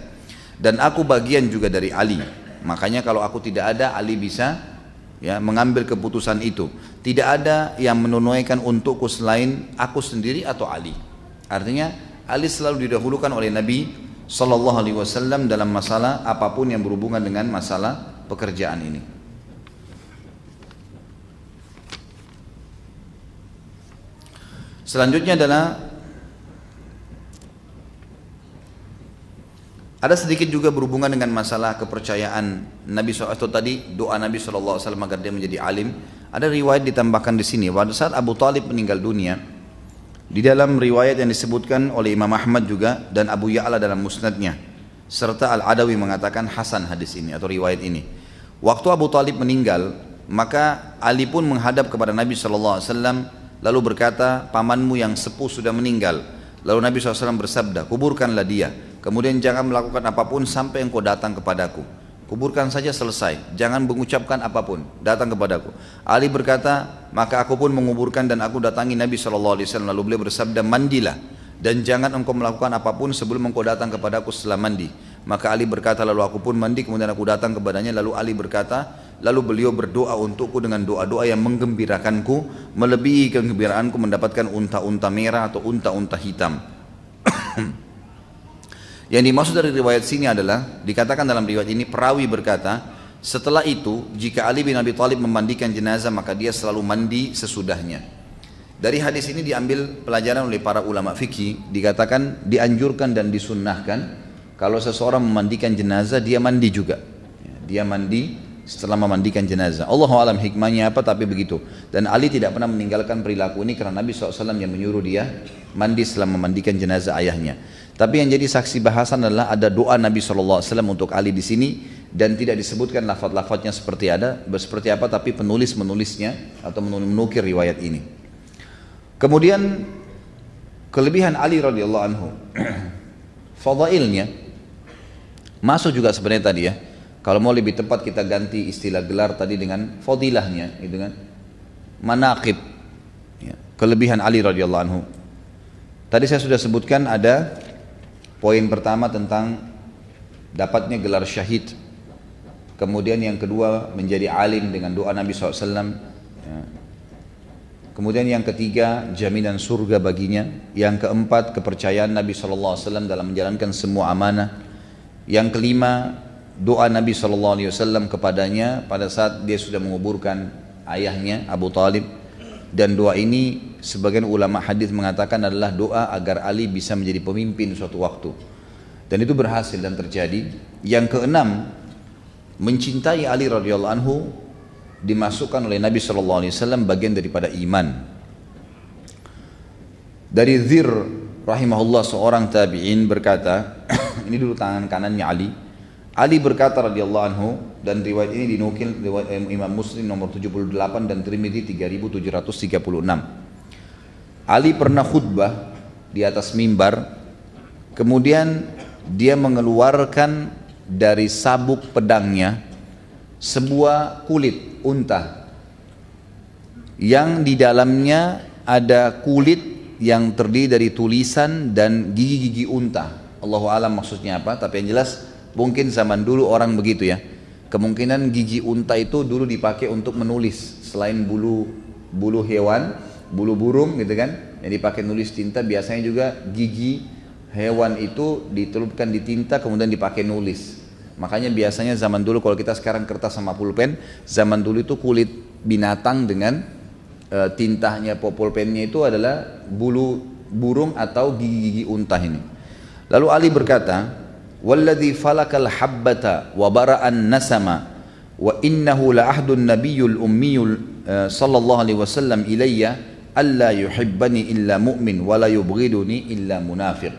Speaker 1: dan aku bagian juga dari Ali. Makanya kalau aku tidak ada, Ali bisa mengambil keputusan itu. Tidak ada yang menunaikan untukku selain aku sendiri atau Ali. Artinya Ali selalu didahulukan oleh Nabi Sallallahu Alaihi Wasallam dalam masalah apapun yang berhubungan dengan masalah pekerjaan ini. Selanjutnya adalah ada sedikit juga berhubungan dengan masalah kepercayaan Nabi SAW atau tadi doa Nabi SAW agar dia menjadi alim. Ada riwayat ditambahkan di sini. Pada saat Abu Talib meninggal dunia, di dalam riwayat yang disebutkan oleh Imam Ahmad juga dan Abu Ya'la dalam musnadnya, serta Al-Adawi mengatakan hasan hadis ini atau riwayat ini. Waktu Abu Talib meninggal, maka Ali pun menghadap kepada Nabi SAW lalu berkata, pamanmu yang sepuh sudah meninggal. Lalu Nabi SAW bersabda, kuburkanlah dia. Kemudian jangan melakukan apapun sampai engkau datang kepadaku. Kuburkan saja selesai, jangan mengucapkan apapun, datang kepadaku. Ali berkata, maka aku pun menguburkan dan aku datangi Nabi SAW. Lalu beliau bersabda, mandilah dan jangan engkau melakukan apapun sebelum engkau datang kepadaku setelah mandi. Maka Ali berkata, lalu aku pun mandi, kemudian aku datang kepadanya. Lalu Ali berkata, lalu beliau berdoa untukku dengan doa-doa yang menggembirakanku, melebihi kegembiraanku mendapatkan unta-unta merah atau unta-unta hitam. Yang dimaksud dari riwayat sini adalah, dikatakan dalam riwayat ini, perawi berkata, setelah itu jika Ali bin Abi Thalib memandikan jenazah maka dia selalu mandi sesudahnya. Dari hadis ini diambil pelajaran oleh para ulama fikih, dikatakan dianjurkan dan disunnahkan kalau seseorang memandikan jenazah dia mandi juga. Dia mandi setelah memandikan jenazah. Allahu a'lam hikmahnya apa, tapi begitu. Dan Ali tidak pernah meninggalkan perilaku ini karena Nabi SAW yang menyuruh dia mandi setelah memandikan jenazah ayahnya. Tapi yang jadi saksi bahasan adalah ada doa Nabi SAW untuk Ali di sini, dan tidak disebutkan lafaz-lafaznya seperti apa, tapi penulis-menulisnya atau menukir riwayat ini. Kemudian kelebihan Ali radhiyallahu anhu, fadailnya masuk juga sebenarnya tadi ya. Kalau mau lebih tepat kita ganti istilah gelar tadi dengan fadilahnya, gitu kan? Manaqib, ya, kelebihan Ali radhiyallahu anhu. Tadi saya sudah sebutkan ada poin pertama tentang dapatnya gelar syahid. Kemudian yang kedua menjadi alim dengan doa Nabi SAW. Ya. Kemudian yang ketiga jaminan surga baginya. Yang keempat kepercayaan Nabi SAW dalam menjalankan semua amanah. Yang kelima doa Nabi SAW kepadanya pada saat dia sudah menguburkan ayahnya Abu Talib. Dan doa ini sebagian ulama hadis mengatakan adalah doa agar Ali bisa menjadi pemimpin suatu waktu. Dan itu berhasil dan terjadi. Yang keenam, mencintai Ali radhiyallahu anhu dimasukkan oleh Nabi SAW bagian daripada iman. Dari Dzir rahimahullah seorang tabi'in berkata, ini dulu tangan kanannya Ali. Ali berkata radhiyallahu anhu, dan riwayat ini dinukil riwayat Imam Muslim nomor 78 dan Tirmidzi 3736. Ali pernah khutbah di atas mimbar, kemudian dia mengeluarkan dari sabuk pedangnya sebuah kulit unta yang di dalamnya ada kulit yang terdiri dari tulisan dan gigi-gigi unta. Allahu alam maksudnya apa, tapi yang jelas mungkin zaman dulu orang begitu ya. Kemungkinan gigi unta itu dulu dipakai untuk menulis, selain bulu hewan, bulu burung gitu kan, yang dipakai nulis tinta, biasanya juga gigi hewan itu ditelupkan di tinta kemudian dipakai nulis. Makanya biasanya zaman dulu, kalau kita sekarang kertas sama pulpen, zaman dulu itu kulit binatang dengan tintanya pulpennya itu adalah bulu burung atau gigi-gigi unta ini. Lalu Ali berkata, "Walladzi falakal habbata wa bara'an nasama wa innahu la ahdun nabiyyul ummiyul sallallahu alaihi wasallam ilayya alla yuhibbani illa mu'min wa la yubghiduni illa munafiq."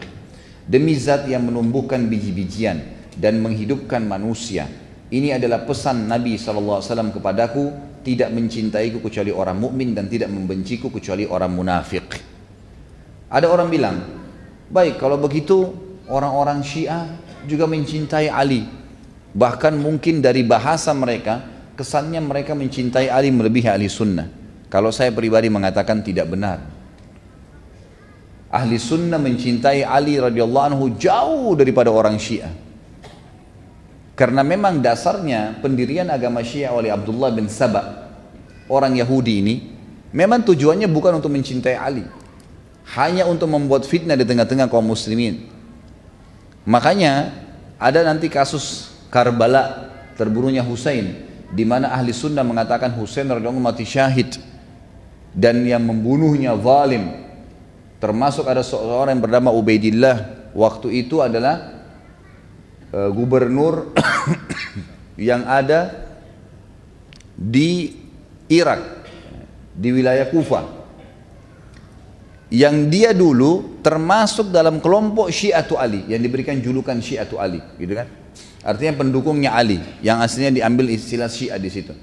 Speaker 1: Demi zat yang menumbuhkan biji-bijian dan menghidupkan manusia, ini adalah pesan Nabi SAW kepadaku, tidak mencintaiku kecuali orang mukmin dan tidak membenciku kecuali orang munafik. Ada orang bilang, baik kalau begitu orang-orang Syiah juga mencintai Ali. Bahkan mungkin dari bahasa mereka, kesannya mereka mencintai Ali melebihi ahli sunnah. Kalau saya pribadi mengatakan tidak benar. Ahli sunnah mencintai Ali radhiyallahu anhu jauh daripada orang Syiah. Karena memang dasarnya pendirian agama Syiah oleh Abdullah bin Saba, orang Yahudi ini, memang tujuannya bukan untuk mencintai Ali, hanya untuk membuat fitnah di tengah-tengah kaum muslimin. Makanya ada nanti kasus Karbala, terbunuhnya Husain, di mana ahli sunnah mengatakan Husain radhiyallahu anhu mati syahid dan yang membunuhnya zalim. Termasuk ada seorang yang bernama Ubaidillah, waktu itu adalah gubernur yang ada di Irak, di wilayah Kufah, yang dia dulu termasuk dalam kelompok Syiatu Ali, yang diberikan julukan Syiatu Ali, gitu kan? Artinya pendukungnya Ali, yang aslinya diambil istilah Syiah di situ.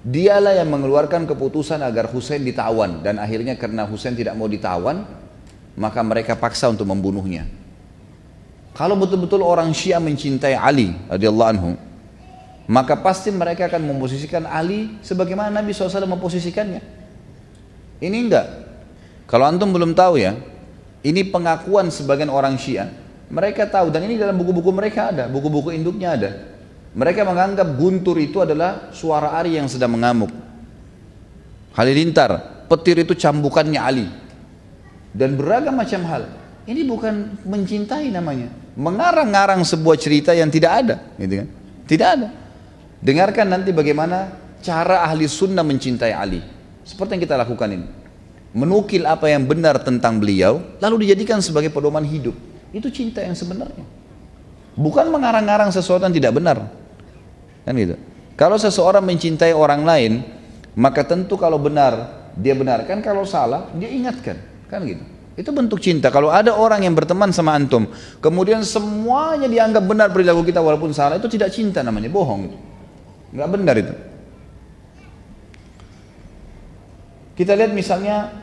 Speaker 1: Dialah yang mengeluarkan keputusan agar Husain ditawan, dan akhirnya karena Husain tidak mau ditawan, maka mereka paksa untuk membunuhnya. Kalau betul-betul orang Syiah mencintai Ali radhiyallahu anhu, maka pasti mereka akan memposisikan Ali sebagaimana Nabi SAW memposisikannya. Ini enggak. Kalau antum belum tahu ya, ini pengakuan sebagian orang Syiah. Mereka tahu, dan ini dalam buku-buku mereka ada, buku-buku induknya ada. Mereka menganggap guntur itu adalah suara Ari yang sedang mengamuk. Halilintar, petir itu cambukannya Ali. Dan beragam macam hal. Ini bukan mencintai namanya, mengarang-ngarang sebuah cerita yang tidak ada, gitu kan? Tidak ada. Dengarkan nanti bagaimana cara ahli sunnah mencintai Ali. Seperti yang kita lakukan ini, menukil apa yang benar tentang beliau, lalu dijadikan sebagai pedoman hidup. Itu cinta yang sebenarnya, bukan mengarang-ngarang sesuatu yang tidak benar, kan gitu. Kalau seseorang mencintai orang lain, maka tentu kalau benar dia benarkan, kalau salah dia ingatkan, kan gitu. Itu bentuk cinta. Kalau ada orang yang berteman sama antum, kemudian semuanya dianggap benar perilaku kita walaupun salah, itu tidak cinta namanya, bohong. Nggak benar itu. Kita lihat misalnya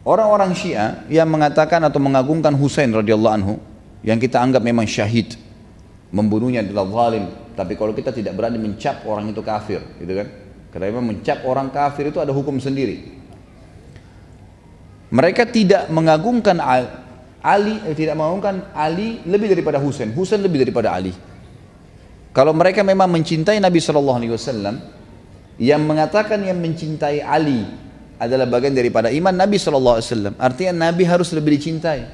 Speaker 1: orang-orang Syiah yang mengatakan atau mengagungkan Husain radhiyallahu anhu, yang kita anggap memang syahid, membunuhnya adalah zalim. Tapi kalau kita tidak berani mencap orang itu kafir, gitu kan? Karena memang mencap orang kafir itu ada hukum sendiri. Mereka tidak mengagungkan tidak mengagungkan Ali lebih daripada Husain, Husain lebih daripada Ali. Kalau mereka memang mencintai Nabi SAW, yang mengatakan yang mencintai Ali adalah bagian daripada iman Nabi SAW, artinya Nabi harus lebih dicintai.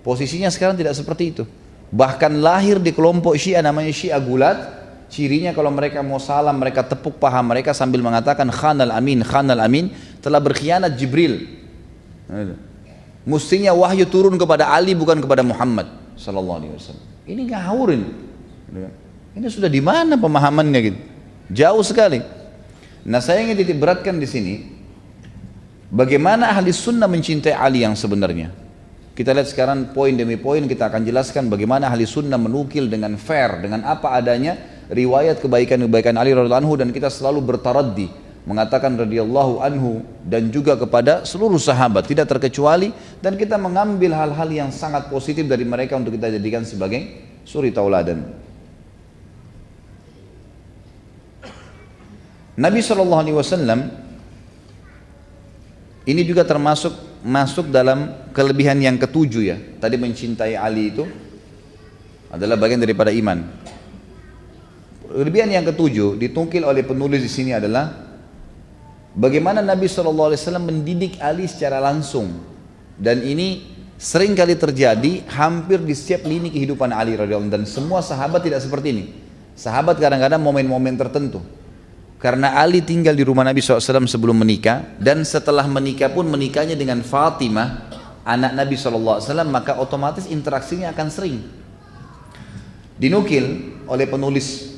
Speaker 1: Posisinya sekarang tidak seperti itu. Bahkan lahir di kelompok Syiah namanya Syiah Gulat. Cirinya kalau mereka mau salam, mereka tepuk paha mereka sambil mengatakan Khanal Amin, Khanal Amin, telah berkhianat Jibril. Mestinya wahyu turun kepada Ali bukan kepada Muhammad sallallahu alaihi wasallam. Ini ngawur ini. Ini sudah di mana pemahamannya gitu? Jauh sekali. Nah, saya ingin titik beratkan di sini bagaimana ahli sunnah mencintai Ali yang sebenarnya. Kita lihat sekarang poin demi poin, kita akan jelaskan bagaimana ahli sunnah menukil dengan fair, dengan apa adanya riwayat kebaikan-kebaikan Ali radhiyallahu anhu, dan kita selalu bertaraddi mengatakan radhiyallahu anhu dan juga kepada seluruh sahabat tidak terkecuali, dan kita mengambil hal-hal yang sangat positif dari mereka untuk kita jadikan sebagai suri tauladan. Nabi SAW ini juga masuk dalam kelebihan yang ketujuh ya. Tadi mencintai Ali itu adalah bagian daripada iman. Kelebihan yang ketujuh ditungkil oleh penulis di sini adalah bagaimana Nabi SAW mendidik Ali secara langsung, dan ini sering kali terjadi hampir di setiap lini kehidupan Ali radhiyallahu anhu, dan semua sahabat tidak seperti ini. Sahabat kadang-kadang momen-momen tertentu. Karena Ali tinggal di rumah Nabi SAW sebelum menikah, dan setelah menikah pun menikahnya dengan Fatimah, anak Nabi SAW, maka otomatis interaksinya akan sering. Dinukil oleh penulis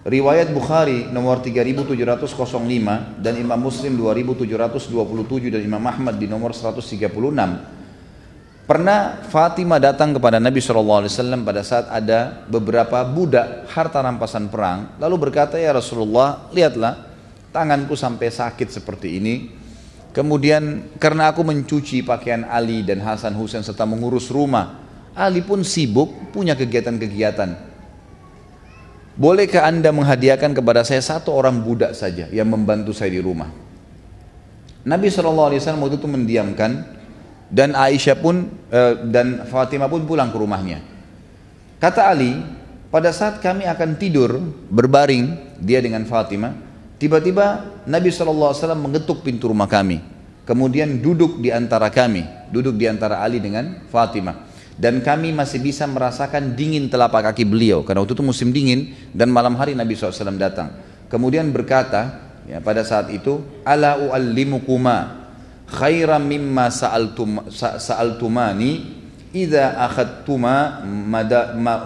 Speaker 1: riwayat Bukhari nomor 3705 dan Imam Muslim 2727 dan Imam Ahmad di nomor 136. Pernah Fatimah datang kepada Nabi SAW pada saat ada beberapa budak harta rampasan perang, lalu berkata, ya Rasulullah, lihatlah tanganku sampai sakit seperti ini, kemudian karena aku mencuci pakaian Ali dan Hasan Husain serta mengurus rumah, Ali pun sibuk punya kegiatan-kegiatan, bolehkah anda menghadiahkan kepada saya satu orang budak saja yang membantu saya di rumah? Nabi SAW waktu itu mendiamkan, dan Aisyah pun dan Fatimah pun pulang ke rumahnya. Kata Ali, pada saat kami akan tidur berbaring dia dengan Fatimah, tiba-tiba Nabi SAW mengetuk pintu rumah kami, kemudian duduk di antara kami, duduk di antara Ali dengan Fatimah, dan kami masih bisa merasakan dingin telapak kaki beliau karena waktu itu musim dingin dan malam hari Nabi SAW datang. Kemudian berkata ya, pada saat itu, ala uallimukuma khairan mimma sa'altumani idza akhadtuma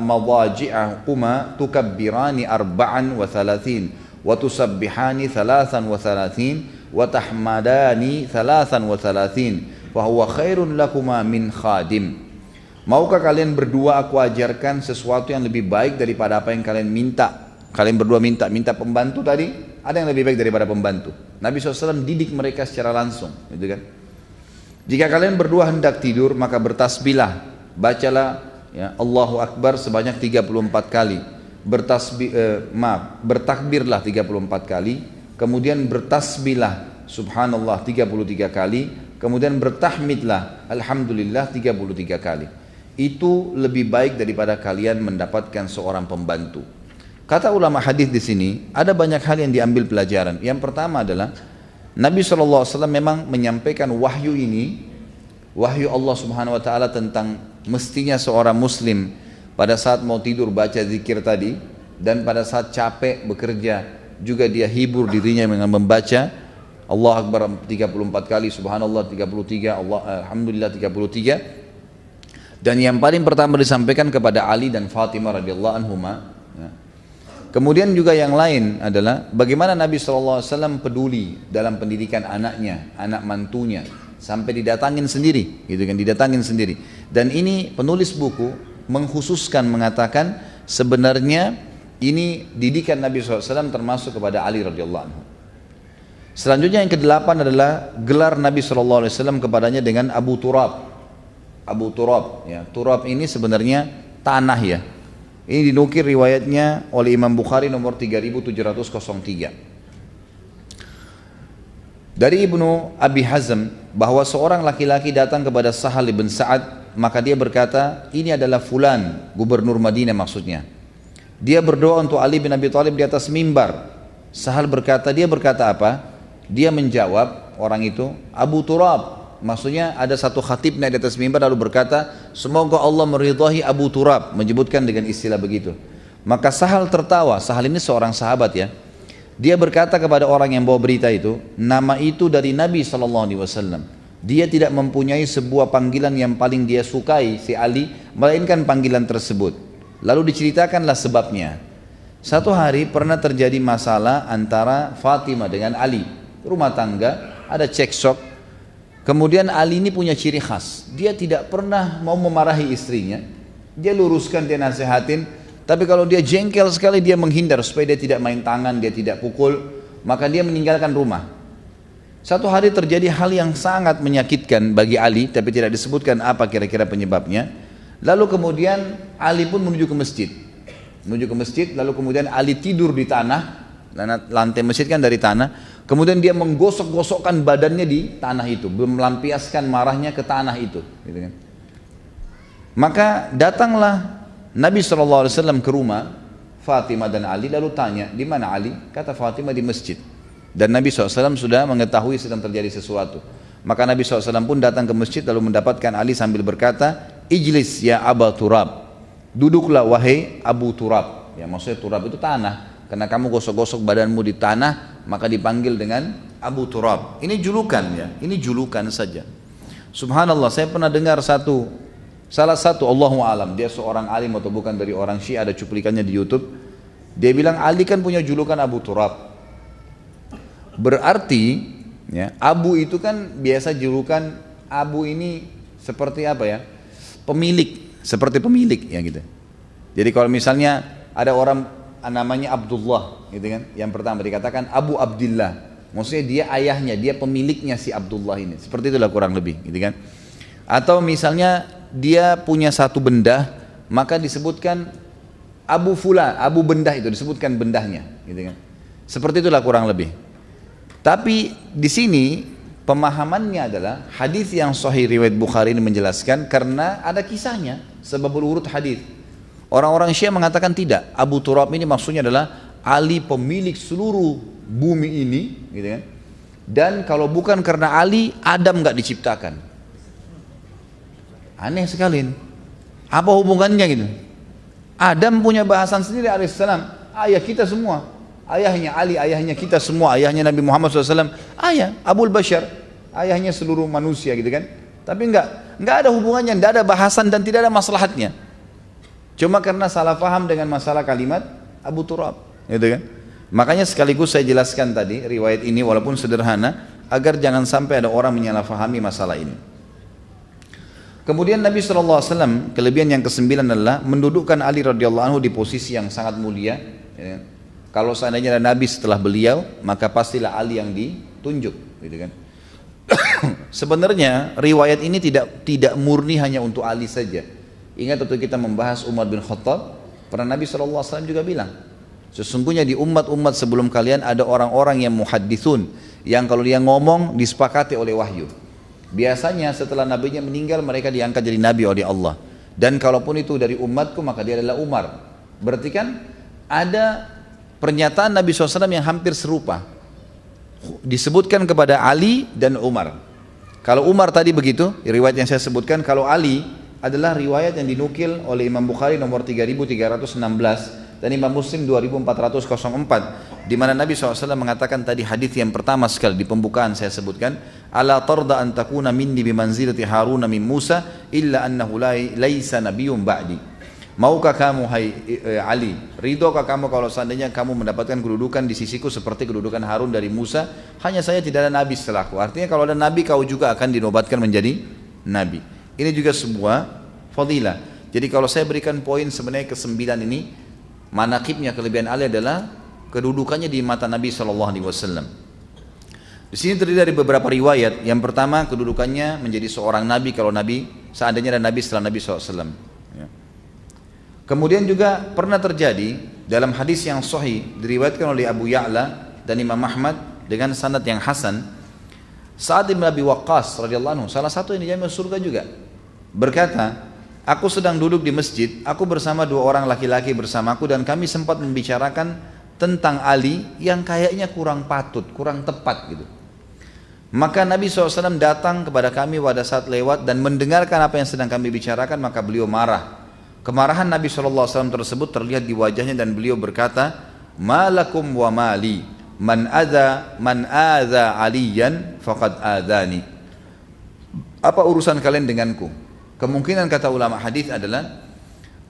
Speaker 1: madaji'ahuma tukabbirani arba'an wa thalathin wa tusabbihani thalathan wa thalathin wa tahmadani thalathan wa thalathin fa huwa khairun lakuma min khadim. Maukah kalian berdua aku ajarkan sesuatu yang lebih baik daripada apa yang kalian minta? Kalian berdua minta pembantu tadi, ada yang lebih baik daripada pembantu. Nabi SAW didik mereka secara langsung, gitu kan? Jika kalian berdua hendak tidur, maka bertasbihlah, bacalah ya, Allahu Akbar sebanyak 34 kali, bertakbirlah 34 kali, kemudian bertasbihlah Subhanallah 33 kali, kemudian bertahmidlah Alhamdulillah 33 kali. Itu lebih baik daripada kalian mendapatkan seorang pembantu. Kata ulama hadis di sini, ada banyak hal yang diambil pelajaran. Yang pertama adalah Nabi SAW memang menyampaikan wahyu ini, wahyu Allah Subhanahu Wa Taala tentang mestinya seorang Muslim pada saat mau tidur baca zikir tadi, dan pada saat capek bekerja juga dia hibur dirinya dengan membaca Allah Akbar 34 kali, Subhanallah 33, Alhamdulillah 33. Dan yang paling pertama disampaikan kepada Ali dan Fatimah radhiyallahu anhuma. Kemudian juga yang lain adalah bagaimana Nabi SAW peduli dalam pendidikan anaknya, anak mantunya, sampai didatangin sendiri, gitu kan, didatangin sendiri. Dan ini penulis buku mengkhususkan mengatakan sebenarnya ini didikan Nabi SAW termasuk kepada Ali radhiyallahu anhu. Selanjutnya yang kedelapan adalah gelar Nabi SAW kepadanya dengan Abu Turab. Abu Turab, ya. Turab ini sebenarnya tanah ya. Ini dinukir riwayatnya oleh Imam Bukhari nomor 3703. Dari Ibnu Abi Hazm bahwa seorang laki-laki datang kepada Sahal bin Sa'ad, maka dia berkata, ini adalah fulan, gubernur Madinah maksudnya. Dia berdoa untuk Ali bin Abi Thalib di atas mimbar. Sahal berkata, dia berkata apa? Dia menjawab, orang itu, Abu Turab. Maksudnya ada satu khatib naik di atas mimbar lalu berkata, semoga Allah meridhahi Abu Turab, menyebutkan dengan istilah begitu. Maka Sahal tertawa. Sahal ini seorang sahabat ya. Dia berkata kepada orang yang bawa berita itu, nama itu dari Nabi SAW. Dia tidak mempunyai sebuah panggilan yang paling dia sukai, si Ali, melainkan panggilan tersebut. Lalu diceritakanlah sebabnya. Satu hari pernah terjadi masalah antara Fatimah dengan Ali. Rumah tangga, ada cekcok. Kemudian Ali ini punya ciri khas. Dia tidak pernah mau memarahi istrinya. Dia luruskan, dia nasihatin. Tapi kalau dia jengkel sekali, dia menghindar supaya dia tidak main tangan, dia tidak pukul. Maka dia meninggalkan rumah. Satu hari terjadi hal yang sangat menyakitkan bagi Ali, tapi tidak disebutkan apa kira-kira penyebabnya. Lalu kemudian Ali pun menuju ke masjid. Menuju ke masjid, lalu kemudian Ali tidur di tanah. Lantai masjid kan dari tanah. Kemudian dia menggosok-gosokkan badannya di tanah itu, melampiaskan marahnya ke tanah itu, gitu kan. Maka datanglah Nabi SAW ke rumah Fatimah dan Ali, lalu tanya, di mana Ali? Kata Fatimah, di masjid. Dan Nabi SAW sudah mengetahui sedang terjadi sesuatu. Maka Nabi SAW pun datang ke masjid lalu mendapatkan Ali sambil berkata, Ijlis ya Aba Turab, duduklah wahai Abu Turab. Ya, maksudnya Turab itu tanah. Karena kamu gosok-gosok badanmu di tanah, maka dipanggil dengan Abu Turab. Ini julukan ya, ini julukan saja. Subhanallah, saya pernah dengar salah satu, Allahu alam, dia seorang alim atau bukan dari orang Syiah, ada cuplikannya di YouTube. Dia bilang Ali kan punya julukan Abu Turab. Berarti ya, Abu itu kan biasa julukan Abu ini seperti apa ya? Pemilik, seperti pemilik ya gitu. Jadi kalau misalnya ada orang namanya Abdullah gitu kan, yang pertama dikatakan Abu Abdillah, maksudnya dia ayahnya, dia pemiliknya si Abdullah ini, seperti itulah kurang lebih gitu kan. Atau misalnya dia punya satu benda, maka disebutkan Abu Fulan, Abu Bendah, itu disebutkan bendahnya gitu kan. Seperti itulah kurang lebih. Tapi di sini pemahamannya adalah hadis yang sahih riwayat Bukhari ini menjelaskan karena ada kisahnya, sebabul urut hadis. Orang-orang Syiah mengatakan tidak. Abu Turab ini maksudnya adalah Ali pemilik seluruh bumi ini, gitu kan. Dan kalau bukan karena Ali, Adam nggak diciptakan. Aneh sekali. Apa hubungannya gitu? Adam punya bahasan sendiri alaihissalam. Ayah kita semua. Ayahnya Ali, ayahnya kita semua. Ayahnya Nabi Muhammad SAW. Ayah Abul Bashar. Ayahnya seluruh manusia gitu kan. Tapi nggak ada hubungannya, nggak ada bahasan dan tidak ada maslahatnya. Cuma karena salah faham dengan masalah kalimat Abu Turab, gitu kan? Makanya sekaligus saya jelaskan tadi riwayat ini walaupun sederhana agar jangan sampai ada orang menyalahfahami masalah ini. Kemudian Nabi SAW kelebihan yang ke-9 adalah mendudukkan Ali radhiyallahu anhu di posisi yang sangat mulia. Ya. Kalau seandainya ada Nabi setelah beliau, maka pastilah Ali yang ditunjuk, gitu kan? Sebenarnya riwayat ini tidak murni hanya untuk Ali saja. Ingat waktu kita membahas Umar bin Khattab, pernah Nabi SAW juga bilang, sesungguhnya di umat-umat sebelum kalian ada orang-orang yang muhaddithun, yang kalau dia ngomong disepakati oleh wahyu. Biasanya setelah nabinya meninggal mereka diangkat jadi nabi oleh Allah. Dan kalaupun itu dari umatku maka dia adalah Umar. Berarti kan ada pernyataan Nabi SAW yang hampir serupa. Disebutkan kepada Ali dan Umar. Kalau Umar tadi begitu, riwayat yang saya sebutkan, kalau Ali adalah riwayat yang dinukil oleh Imam Bukhari nomor 3316 dan Imam Muslim 2404, di mana Nabi SAW mengatakan tadi hadis yang pertama sekali di pembukaan saya sebutkan, ala tarda an takuna minni bimanzilati Harun min Musa illa annahu laisa nabiyyun ba'di. Maukah kamu hai Ali, ridhokah kamu kalau seandainya kamu mendapatkan kedudukan di sisiku seperti kedudukan Harun dari Musa, hanya saya tidak ada nabi setelahku. Artinya kalau ada nabi kau juga akan dinobatkan menjadi nabi. Ini juga sebuah fadilah. Jadi kalau saya berikan poin sebenarnya ke-9 ini, manaqibnya kelebihan Ali adalah kedudukannya di mata Nabi SAW. Di sini terdiri dari beberapa riwayat. Yang pertama kedudukannya menjadi seorang nabi kalau nabi seandainya ada nabi setelah Nabi SAW. Ya. Kemudian juga pernah terjadi dalam hadis yang sahih diriwayatkan oleh Abu Ya'la dan Imam Ahmad dengan sanad yang hasan. Sa'ad bin Abi Waqqas radhiyallahu anhu, salah satu yang dijamin surga juga, berkata, Aku sedang duduk di masjid, aku bersama dua orang laki-laki bersamaku dan kami sempat membicarakan tentang Ali yang kayaknya kurang patut, kurang tepat gitu. Maka Nabi SAW datang kepada kami pada saat lewat dan mendengarkan apa yang sedang kami bicarakan, maka beliau marah. Kemarahan Nabi SAW tersebut terlihat di wajahnya dan beliau berkata, "Malakum wa mali, man adza aliyan faqad adzani." Apa urusan kalian denganku? Kemungkinan kata ulama hadis adalah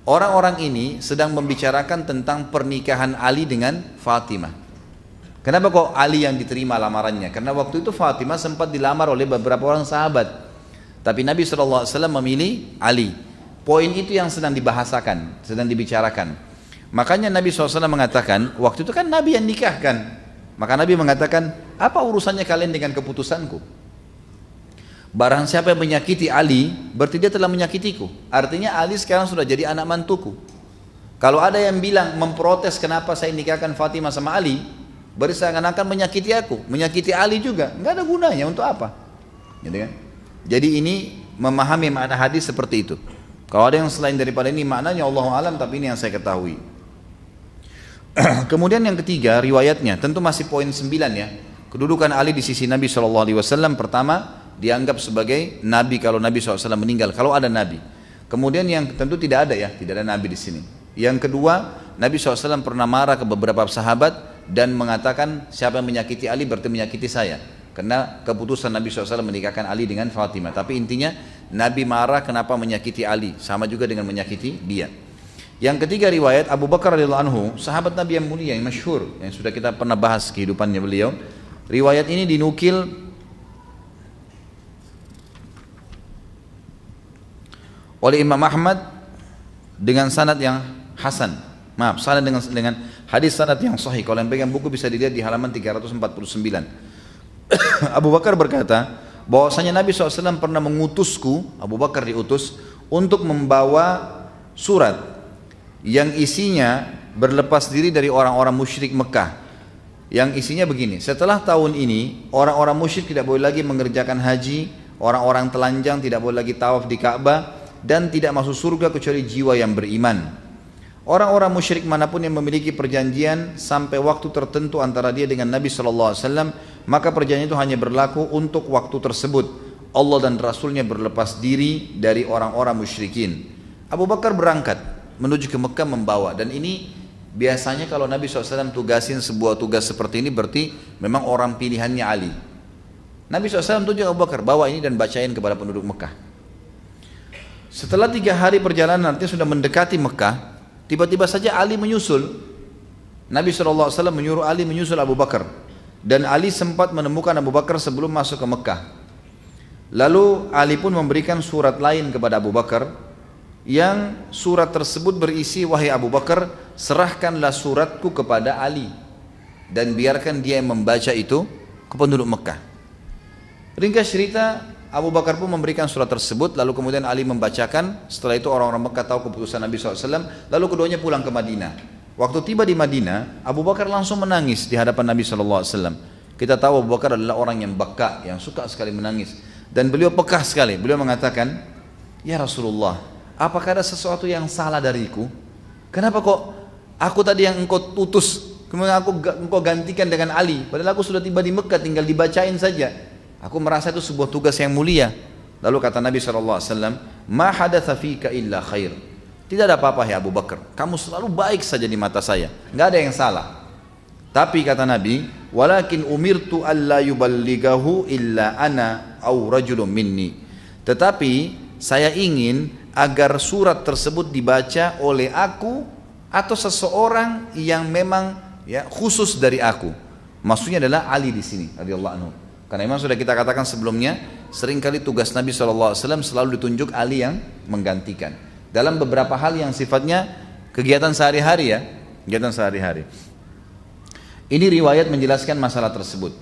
Speaker 1: orang-orang ini sedang membicarakan tentang pernikahan Ali dengan Fatimah. Kenapa kok Ali yang diterima lamarannya? Karena waktu itu Fatimah sempat dilamar oleh beberapa orang sahabat, tapi Nabi SAW memilih Ali. Poin itu yang sedang dibahasakan, sedang dibicarakan. Makanya Nabi SAW mengatakan, waktu itu kan Nabi yang nikahkan. Maka Nabi mengatakan, apa urusannya kalian dengan keputusanku? Barang siapa yang menyakiti Ali, berarti dia telah menyakitiku. Artinya Ali sekarang sudah jadi anak mantuku. Kalau ada yang bilang memprotes kenapa saya nikahkan Fatimah sama Ali, berarti seakan-akan menyakiti aku, menyakiti Ali juga. Nggak ada gunanya, untuk apa? Gitu kan? Jadi ini memahami makna hadis seperti itu. Kalau ada yang selain daripada ini maknanya Allahu alam, tapi ini yang saya ketahui. Kemudian yang ketiga riwayatnya, tentu masih poin 9 ya. Kedudukan Ali di sisi Nabi SAW, pertama dianggap sebagai Nabi kalau Nabi SAW meninggal, kalau ada Nabi. Kemudian yang tentu tidak ada ya, tidak ada Nabi di sini. Yang kedua, Nabi SAW pernah marah ke beberapa sahabat dan mengatakan siapa yang menyakiti Ali berarti menyakiti saya. Karena keputusan Nabi SAW menikahkan Ali dengan Fatimah. Tapi intinya Nabi marah kenapa menyakiti Ali, sama juga dengan menyakiti dia. Yang ketiga riwayat Abu Bakar radhiyallahu anhu, sahabat Nabi yang mulia yang masyhur, yang sudah kita pernah bahas kehidupannya beliau. Riwayat ini dinukil oleh Imam Ahmad dengan sanad yang hasan. Maaf, sanad dengan hadis sanad yang sahih. Kalau yang pegang buku bisa dilihat di halaman 349. Abu Bakar berkata bahwasanya Nabi SAW pernah mengutusku, Abu Bakar diutus untuk membawa surat yang isinya berlepas diri dari orang-orang musyrik Mekah. Yang isinya begini, setelah tahun ini orang-orang musyrik tidak boleh lagi mengerjakan haji, orang-orang telanjang tidak boleh lagi tawaf di Ka'bah, dan tidak masuk surga kecuali jiwa yang beriman. Orang-orang musyrik manapun yang memiliki perjanjian sampai waktu tertentu antara dia dengan Nabi SAW, maka perjanjian itu hanya berlaku untuk waktu tersebut. Allah dan Rasulnya berlepas diri dari orang-orang musyrikin. Abu Bakar berangkat menuju ke Mekah membawa, dan ini biasanya kalau Nabi SAW tugasin sebuah tugas seperti ini berarti memang orang pilihannya Ali. Nabi SAW tunjuk Abu Bakar, bawa ini dan bacain kepada penduduk Mekah. Setelah 3 hari perjalanan, artinya sudah mendekati Mekah, tiba-tiba saja Ali menyusul. Nabi SAW menyuruh Ali menyusul Abu Bakar, dan Ali sempat menemukan Abu Bakar sebelum masuk ke Mekah. Lalu Ali pun memberikan surat lain kepada Abu Bakar, yang surat tersebut berisi, wahai Abu Bakar, serahkanlah suratku kepada Ali dan biarkan dia yang membaca itu ke penduduk Mekah. Ringkas cerita, Abu Bakar pun memberikan surat tersebut, lalu kemudian Ali membacakan. Setelah itu orang-orang Mekah tahu keputusan Nabi SAW, lalu keduanya pulang ke Madinah. Waktu tiba di Madinah, Abu Bakar langsung menangis di hadapan Nabi SAW. Kita tahu Abu Bakar adalah orang yang baka, yang suka sekali menangis, dan beliau pekah sekali. Beliau mengatakan, ya Rasulullah, apakah ada sesuatu yang salah dariku? Kenapa kok aku tadi yang engkau utus, kemudian engkau gantikan dengan Ali, padahal aku sudah tiba di Mekah, tinggal dibacain saja. Aku merasa itu sebuah tugas yang mulia. Lalu kata Nabi SAW, ma hadatha fika illa khair. Tidak ada apa-apa ya Abu Bakar, kamu selalu baik saja di mata saya, nggak ada yang salah. Tapi kata Nabi, walakin umirtu alla yuballighahu illa ana au rajulun minni. Tetapi saya ingin agar surat tersebut dibaca oleh aku atau seseorang yang memang ya khusus dari aku. Maksudnya adalah Ali di sini radhiyallahu anhu. Karena memang sudah kita katakan sebelumnya, seringkali tugas Nabi SAW selalu ditunjuk Ali yang menggantikan. Dalam beberapa hal yang sifatnya kegiatan sehari-hari ya, kegiatan sehari-hari. Ini riwayat menjelaskan masalah tersebut.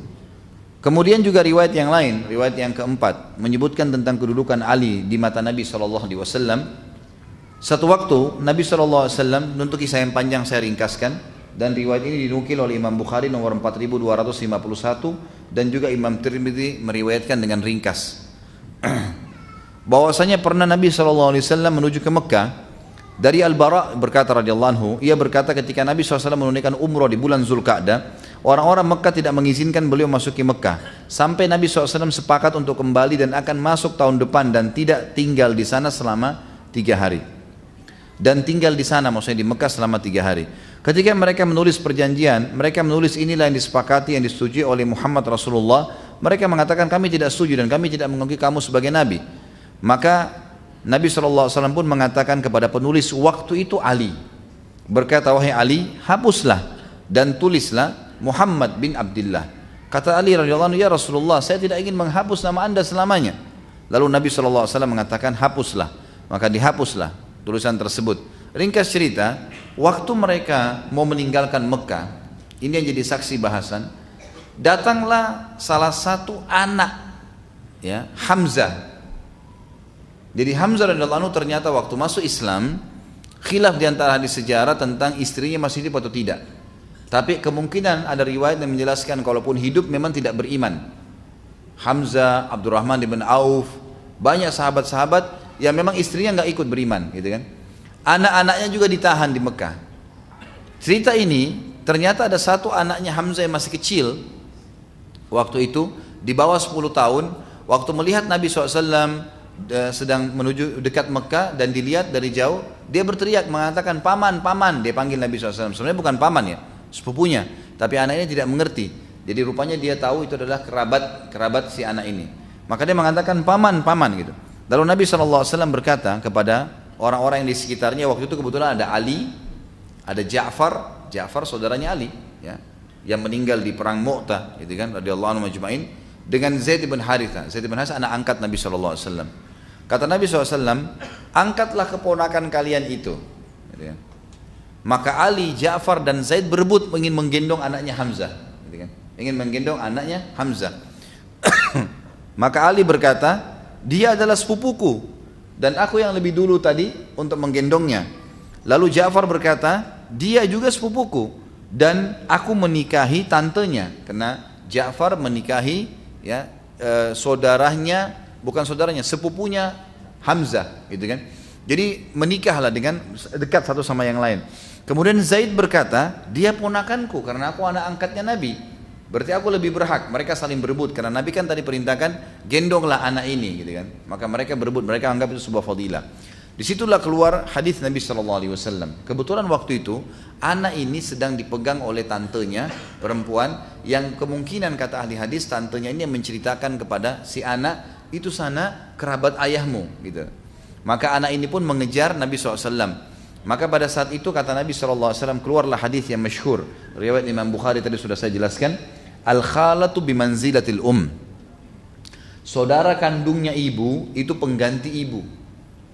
Speaker 1: Kemudian juga riwayat yang lain, riwayat yang keempat, menyebutkan tentang kedudukan Ali di mata Nabi SAW. Satu waktu Nabi SAW, untuk kisah yang panjang saya ringkaskan, dan riwayat ini dinukil oleh Imam Bukhari nomor 4251 dan juga Imam Tirmidzi meriwayatkan dengan ringkas. bahwasanya pernah Nabi SAW menuju ke Mekah. Dari Al-Bara berkata radhiyallahu anhu, ia berkata ketika Nabi SAW menunaikan umrah di bulan Zulqa'dah, orang-orang Mekah tidak mengizinkan beliau masuki Mekah. Sampai Nabi SAW sepakat untuk kembali dan akan masuk tahun depan dan tidak tinggal di sana selama 3 hari. Dan tinggal di sana maksudnya di Mekah selama 3 hari. Ketika mereka menulis perjanjian, mereka menulis inilah yang disepakati, yang disetujui oleh Muhammad Rasulullah. Mereka mengatakan kami tidak setuju dan kami tidak mengakui kamu sebagai Nabi. Maka Nabi SAW pun mengatakan kepada penulis waktu itu Ali, berkata, wahai Ali, hapuslah dan tulislah Muhammad bin Abdullah. Kata Ali radhiyallahu anhu, ya Rasulullah, saya tidak ingin menghapus nama anda selamanya. Lalu Nabi SAW mengatakan hapuslah, maka dihapuslah tulisan tersebut. Ringkas cerita, waktu mereka mau meninggalkan Mekah, ini yang jadi saksi bahasan, datanglah salah satu anak, ya, Hamzah. Jadi Hamzah radhiyallahu anhu ternyata waktu masuk Islam, khilaf di antara hadis sejarah tentang istrinya masih hidup atau tidak. Tapi kemungkinan ada riwayat yang menjelaskan kalaupun hidup memang tidak beriman. Hamzah, Abdurrahman bin Auf, banyak sahabat-sahabat yang memang istrinya nggak ikut beriman, gitu kan. Anak-anaknya juga ditahan di Mekah. Cerita ini ternyata ada satu anaknya Hamzah yang masih kecil waktu itu, di bawah 10 tahun, waktu melihat Nabi SAW sedang menuju dekat Mekah dan dilihat dari jauh, dia berteriak mengatakan paman, paman. Dia panggil Nabi SAW, sebenarnya bukan paman ya, sepupunya, tapi anak ini tidak mengerti. Jadi rupanya dia tahu itu adalah kerabat si anak ini, maka dia mengatakan paman, paman gitu. Lalu Nabi SAW berkata kepada orang-orang yang di sekitarnya, waktu itu kebetulan ada Ali, ada Ja'far saudaranya Ali, ya, yang meninggal di perang Mu'tah, gitu kan, radhiyallahu anhu majma'in, dengan Zaid bin Haritha. Zaid bin Haritha anak angkat Nabi SAW. Kata Nabi SAW, angkatlah keponakan kalian itu. Gitu kan. Maka Ali, Ja'far dan Zaid berebut ingin menggendong anaknya Hamzah. Gitu kan. Ingin menggendong anaknya Hamzah. Maka Ali berkata, dia adalah sepupuku dan aku yang lebih dulu tadi untuk menggendongnya. Lalu Ja'far berkata, dia juga sepupuku dan aku menikahi tantenya, karena Ja'far menikahi, ya, saudaranya, bukan saudaranya, sepupunya Hamzah, gitu kan. Jadi menikahlah dengan dekat satu sama yang lain. Kemudian Zaid berkata, dia ponakanku karena aku anak angkatnya Nabi, berarti aku lebih berhak. Mereka saling berebut karena Nabi kan tadi perintahkan gendonglah anak ini, gitu kan. Maka mereka berebut, mereka anggap itu sebuah fadilah. Disitulah keluar hadis Nabi SAW. Kebetulan waktu itu anak ini sedang dipegang oleh tantenya perempuan, yang kemungkinan kata ahli hadis tantenya ini yang menceritakan kepada si anak, itu sana kerabat ayahmu, gitu. Maka anak ini pun mengejar Nabi SAW. Maka pada saat itu kata Nabi SAW, keluarlah hadis yang masyhur, riwayat Imam Bukhari tadi sudah saya jelaskan, al-khalatu bimanzilatil saudara kandungnya ibu itu pengganti ibu.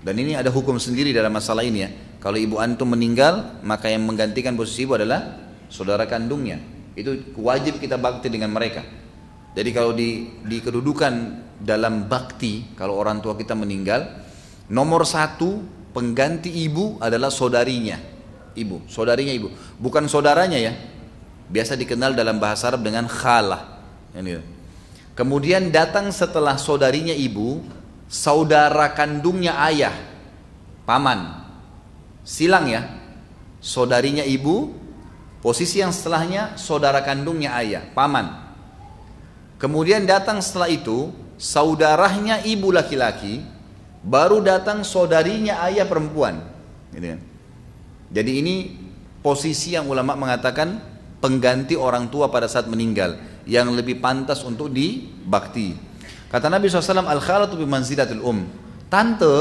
Speaker 1: Dan ini ada hukum sendiri dalam masalah ini, ya. Kalau ibu antum meninggal, maka yang menggantikan posisi ibu adalah saudara kandungnya. Itu wajib kita bakti dengan mereka. Jadi kalau di kedudukan dalam bakti, kalau orang tua kita meninggal, nomor 1 pengganti ibu adalah saudarinya ibu, saudarinya ibu, bukan saudaranya, ya. Biasa dikenal dalam bahasa Arab dengan khalah. Kemudian datang setelah saudarinya ibu, saudara kandungnya ayah, paman, silang, ya. Saudarinya ibu, posisi yang setelahnya saudara kandungnya ayah, paman. Kemudian datang setelah itu saudaranya ibu laki-laki, baru datang saudarinya ayah perempuan, gitu kan. Jadi ini posisi yang ulama mengatakan pengganti orang tua pada saat meninggal, yang lebih pantas untuk dibakti. Kata Nabi SAW, al-khalatu bimanzilatil tante,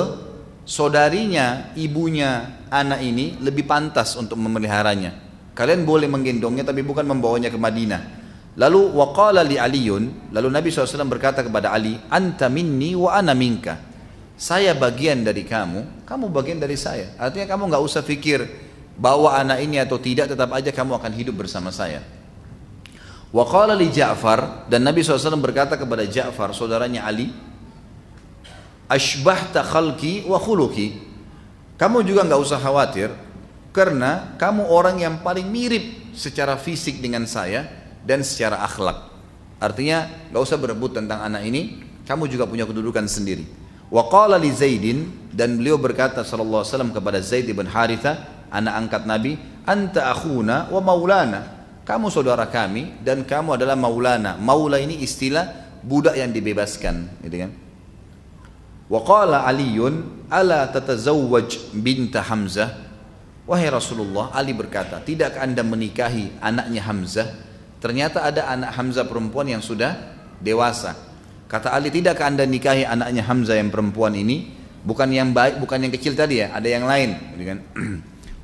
Speaker 1: saudarinya, ibunya anak ini lebih pantas untuk memeliharanya. Kalian boleh menggendongnya tapi bukan membawanya ke Madinah. Lalu waqala li Aliyun, lalu Nabi SAW berkata kepada Ali, anta minni wa ana minka. Saya bagian dari kamu, kamu bagian dari saya. Artinya kamu nggak usah pikir bawa anak ini atau tidak, tetap aja kamu akan hidup bersama saya. Wa qala li Ja'far, dan Nabi SAW berkata kepada Ja'far, saudaranya Ali, ashbahta khalqi wa khuluqi. Kamu juga nggak usah khawatir, karena kamu orang yang paling mirip secara fisik dengan saya dan secara akhlak. Artinya nggak usah berebut tentang anak ini, kamu juga punya kedudukan sendiri. Wa qala li Zaidin, dan beliau berkata sallallahu alaihi wasallam kepada Zaid bin Haritha, anak angkat Nabi, anta akhuna wa maulana. Kamu saudara kami dan kamu adalah maulana. Maula ini istilah budak yang dibebaskan, gitu kan? Wa qala Aliun ala tatazawwaj binta Hamzah. Wahai Rasulullah, Ali berkata, tidakkah Anda menikahi anaknya Hamzah? Ternyata ada anak Hamzah perempuan yang sudah dewasa. Kata Ali, tidakkah Anda nikahi anaknya Hamzah yang perempuan ini? Bukan yang baik, bukan yang kecil tadi ya, ada yang lain, gitu kan?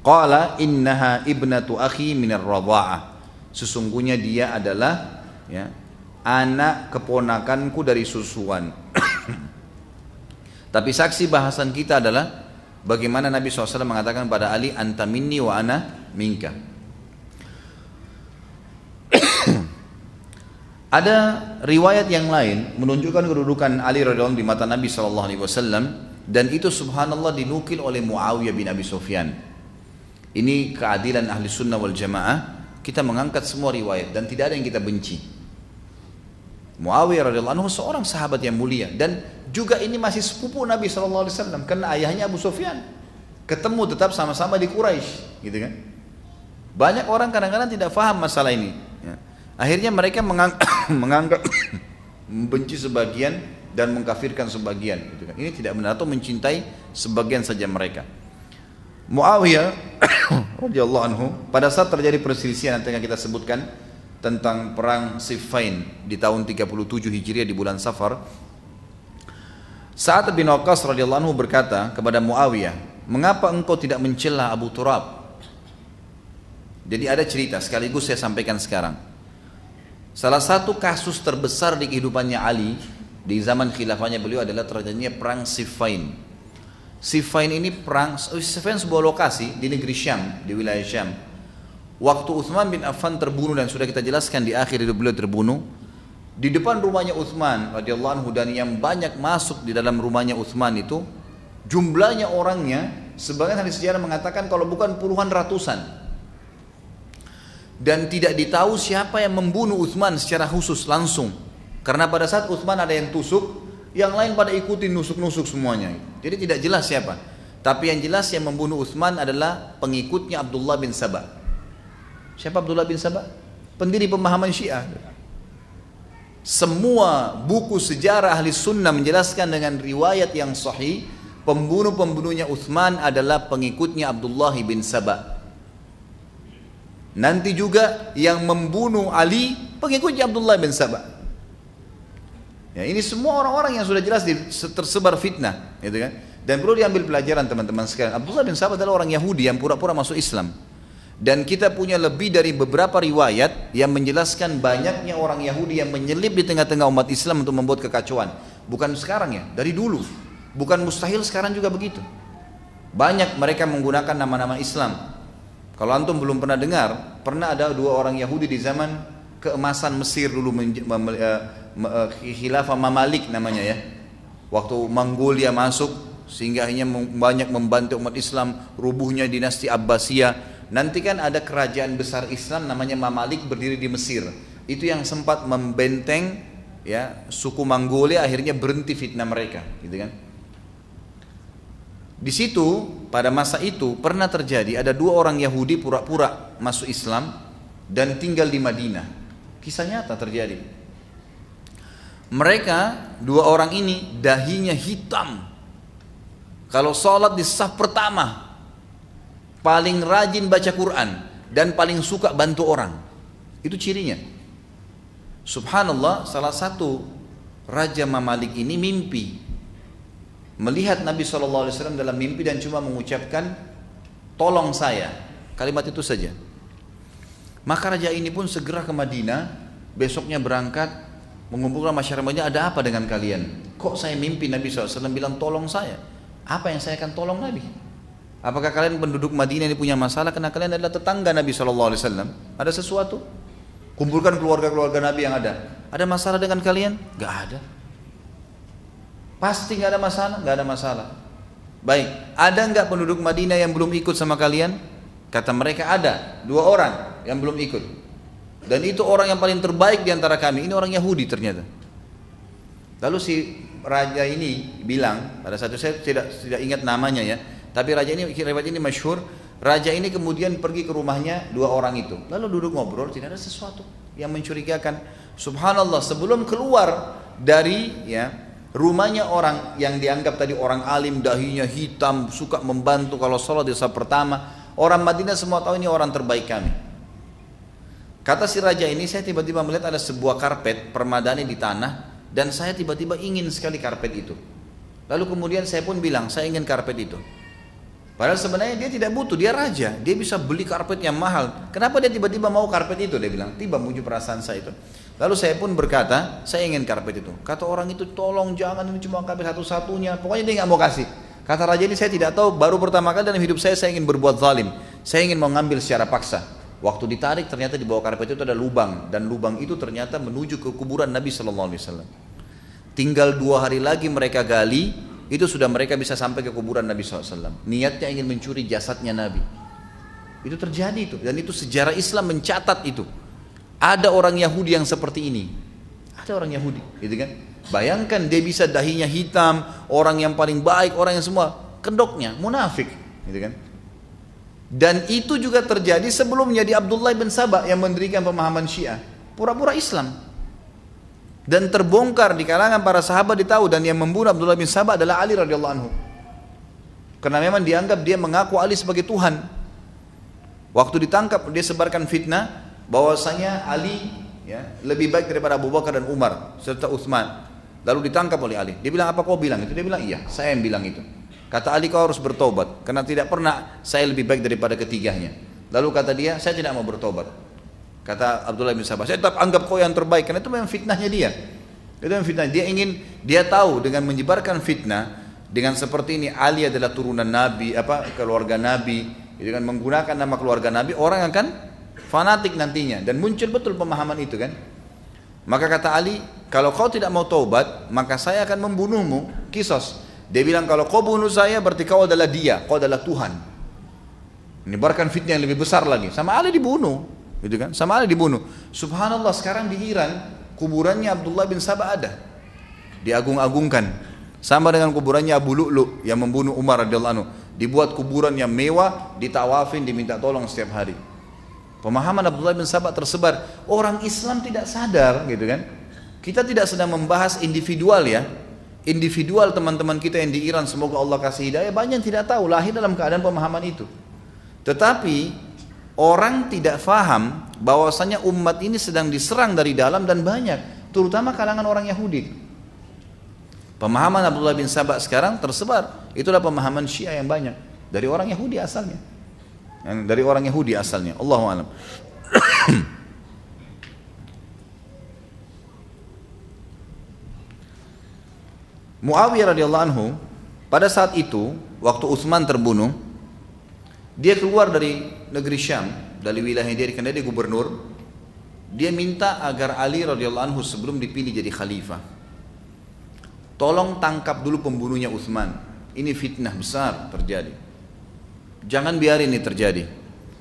Speaker 1: Qala innaha ibnatu akhi minar radha'ah. Sesungguhnya dia adalah ya, anak keponakanku dari susuan. Tapi saksi bahasan kita adalah bagaimana Nabi SAW mengatakan pada Ali, anta minni wa ana minka. Ada riwayat yang lain menunjukkan kedudukan Ali radhiyallahu anhu di mata Nabi SAW, dan itu subhanallah dinukil oleh Muawiyah bin Abi Sufyan. Ini keadilan ahli sunnah wal jamaah. Kita mengangkat semua riwayat dan tidak ada yang kita benci. Muawiyah radhiyallahu anhu seorang sahabat yang mulia, dan juga ini masih sepupu Nabi SAW karena ayahnya Abu Sufyan. Ketemu tetap sama-sama di Quraisy, gitu kan? Banyak orang kadang-kadang tidak faham masalah ini. Ya. Akhirnya mereka menganggap membenci sebagian dan mengkafirkan sebagian, gitu kan? Ini tidak benar, atau mencintai sebagian saja mereka. Muawiyah radhiyallahu anhu, pada saat terjadi perselisihan yang kita sebutkan tentang perang Siffin di tahun 37 Hijriah di bulan Safar, Sa'ad bin Waqqas radhiyallahu anhu berkata kepada Muawiyah, mengapa engkau tidak mencela Abu Turab? Jadi ada cerita, sekaligus saya sampaikan sekarang. Salah satu kasus terbesar di kehidupannya Ali di zaman khilafahnya beliau adalah terjadinya perang Siffin. Siffin ini perang, Siffin sebuah lokasi di negeri Syam, di wilayah Syam. Waktu Uthman bin Affan terbunuh, dan sudah kita jelaskan di akhir hidup beliau terbunuh, di depan rumahnya Uthman radhiyallahu anhu, dan yang banyak masuk di dalam rumahnya Uthman itu jumlahnya orangnya, sebagian ahli sejarah mengatakan kalau bukan puluhan ratusan. Dan tidak ditahu siapa yang membunuh Uthman secara khusus langsung, karena pada saat Uthman ada yang tusuk, yang lain pada ikutin nusuk-nusuk semuanya. Jadi tidak jelas siapa. Tapi yang jelas yang membunuh Uthman adalah pengikutnya Abdullah bin Sabah. Siapa Abdullah bin Sabah? Pendiri pemahaman Syiah. Semua buku sejarah ahli sunnah menjelaskan dengan riwayat yang sahih, pembunuh-pembunuhnya Uthman adalah pengikutnya Abdullah bin Sabah. Nanti juga yang membunuh Ali pengikutnya Abdullah bin Sabah. Ya, ini semua orang-orang yang sudah jelas tersebar fitnah, gitu kan? Dan perlu diambil pelajaran teman-teman sekalian. Abdullah bin Sabah adalah orang Yahudi yang pura-pura masuk Islam. Dan kita punya lebih dari beberapa riwayat yang menjelaskan banyaknya orang Yahudi yang menyelip di tengah-tengah umat Islam untuk membuat kekacauan. Bukan sekarang ya, dari dulu. Bukan mustahil sekarang juga begitu. Banyak mereka menggunakan nama-nama Islam. Kalau antum belum pernah dengar, pernah ada dua orang Yahudi di zaman keemasan Mesir dulu, khilafah Mamalik namanya ya. Waktu Mongolia masuk, sehingga akhirnya banyak membantu umat Islam, rubuhnya dinasti Abbasiyah. Nanti kan ada kerajaan besar Islam namanya Mamalik berdiri di Mesir. Itu yang sempat membenteng ya suku Mongolia, akhirnya berhenti fitnah mereka, gitu kan. Di situ pada masa itu pernah terjadi ada dua orang Yahudi pura-pura masuk Islam dan tinggal di Madinah. Kisah nyata terjadi. Mereka dua orang ini dahinya hitam. Kalau sholat di saf pertama, paling rajin baca Quran dan paling suka bantu orang. Itu cirinya. Subhanallah, salah satu Raja Mamalik ini mimpi melihat Nabi SAW dalam mimpi dan cuma mengucapkan tolong saya, kalimat itu saja. Maka raja ini pun segera ke Madinah, besoknya berangkat mengumpulkan masyarakatnya, ada apa dengan kalian? Kok saya mimpi Nabi SAW bilang tolong saya? Apa yang saya akan tolong Nabi? Apakah kalian penduduk Madinah ini punya masalah karena kalian adalah tetangga Nabi SAW? Ada sesuatu? Kumpulkan keluarga-keluarga Nabi yang ada. Ada masalah dengan kalian? Gak ada. Pasti nggak ada masalah, nggak ada masalah. Baik, ada nggak penduduk Madinah yang belum ikut sama kalian? Kata mereka ada, 2 orang yang belum ikut. Dan itu orang yang paling terbaik di antara kami. Ini orang Yahudi ternyata. Lalu si raja ini bilang, pada saat itu saya tidak ingat namanya ya, tapi raja ini, riwayat ini masyhur. Raja ini kemudian pergi ke rumahnya dua orang itu, lalu duduk ngobrol, tidak ada sesuatu yang mencurigakan. Subhanallah, sebelum keluar dari ya rumahnya orang yang dianggap tadi orang alim, dahinya hitam, suka membantu kalau sholat di saat pertama, orang Madinah semua tahu ini orang terbaik kami. Kata si raja ini, saya tiba-tiba melihat ada sebuah karpet permadani di tanah, dan saya tiba-tiba ingin sekali karpet itu. Lalu kemudian saya pun bilang, saya ingin karpet itu. Padahal sebenarnya dia tidak butuh, dia raja, dia bisa beli karpet yang mahal. Kenapa dia tiba-tiba mau karpet itu? Dia bilang, tiba muncul perasaan saya itu. Lalu saya pun berkata, saya ingin karpet itu. Kata orang itu, tolong jangan, ini cuma karpet satu-satunya. Pokoknya dia nggak mau kasih. Kata raja ini, saya tidak tahu, baru pertama kali dalam hidup saya ingin berbuat zalim. Saya ingin mengambil secara paksa. Waktu ditarik ternyata di bawah karpet itu ada lubang, dan lubang itu ternyata menuju ke kuburan Nabi SAW. Tinggal 2 hari lagi mereka gali. Itu sudah mereka bisa sampai ke kuburan Nabi SAW. Niatnya ingin mencuri jasadnya Nabi. Itu terjadi itu. Dan itu sejarah Islam mencatat itu. Ada orang Yahudi yang seperti ini. Ada orang Yahudi, gitu kan? Bayangkan dia bisa dahinya hitam, orang yang paling baik, orang yang semua, kedoknya munafik, gitu kan? Dan itu juga terjadi sebelumnya di Abdullah bin Sabah yang mendirikan pemahaman Syiah. Pura-pura Islam. Dan terbongkar di kalangan para sahabat ditahu, dan yang membunuh Abdullah bin Sabah adalah Ali radhiyallahu anhu. Karena memang dianggap dia mengaku Ali sebagai Tuhan. Waktu ditangkap dia sebarkan fitnah bahwasanya Ali ya, lebih baik daripada Abu Bakar dan Umar serta Utsman. Lalu ditangkap oleh Ali. Dia bilang, apa kau bilang itu? Dia bilang, iya, saya yang bilang itu. Kata Ali, kau harus bertobat karena tidak pernah saya lebih baik daripada ketiganya. Lalu kata dia, saya tidak mau bertobat. Kata Abdullah bin Sabah, saya tetap anggap kau yang terbaik, karena itu memang fitnahnya dia. Itu memang fitnah. Dia tahu dengan menyebarkan fitnah, dengan seperti ini Ali adalah turunan Nabi, keluarga Nabi, dengan menggunakan nama keluarga Nabi, orang akan fanatik nantinya, dan muncul betul pemahaman itu kan. Maka kata Ali, kalau kau tidak mau taubat, maka saya akan membunuhmu, kisos. Dia bilang, kalau kau bunuh saya berarti kau adalah dia, kau adalah Tuhan. Menyebarkan fitnah yang lebih besar lagi. Sama Ali dibunuh. Gitu kan? Sama Ali dibunuh. Subhanallah, sekarang di Iran kuburannya Abdullah bin Sabah ada, diagung-agungkan, sama dengan kuburannya Abu Lu'lu yang membunuh Umar radhiyallahu anhu. Dibuat kuburan yang mewah, ditawafin, diminta tolong setiap hari. Pemahaman Abdullah bin Sabah tersebar. Orang Islam tidak sadar, gitu kan? Kita tidak sedang membahas individual ya, individual teman-teman kita yang di Iran, semoga Allah kasih hidayah. Banyak yang tidak tahu, lahir dalam keadaan pemahaman itu. Tetapi orang tidak faham bahwasanya umat ini sedang diserang dari dalam dan banyak, terutama kalangan orang Yahudi. Pemahaman Abdullah bin Sabah sekarang tersebar, itulah pemahaman Syiah yang banyak dari orang Yahudi asalnya. Dari orang Yahudi asalnya. Allahu a'lam. Muawiyah radhiyallahu anhu pada saat itu waktu Utsman terbunuh, dia keluar dari negeri Syam, dari wilayah dia, karena dia gubernur. Dia minta agar Ali radhiyallahu anhu sebelum dipilih jadi khalifah, tolong tangkap dulu pembunuhnya Utsman. Ini fitnah besar terjadi. Jangan biarin ini terjadi.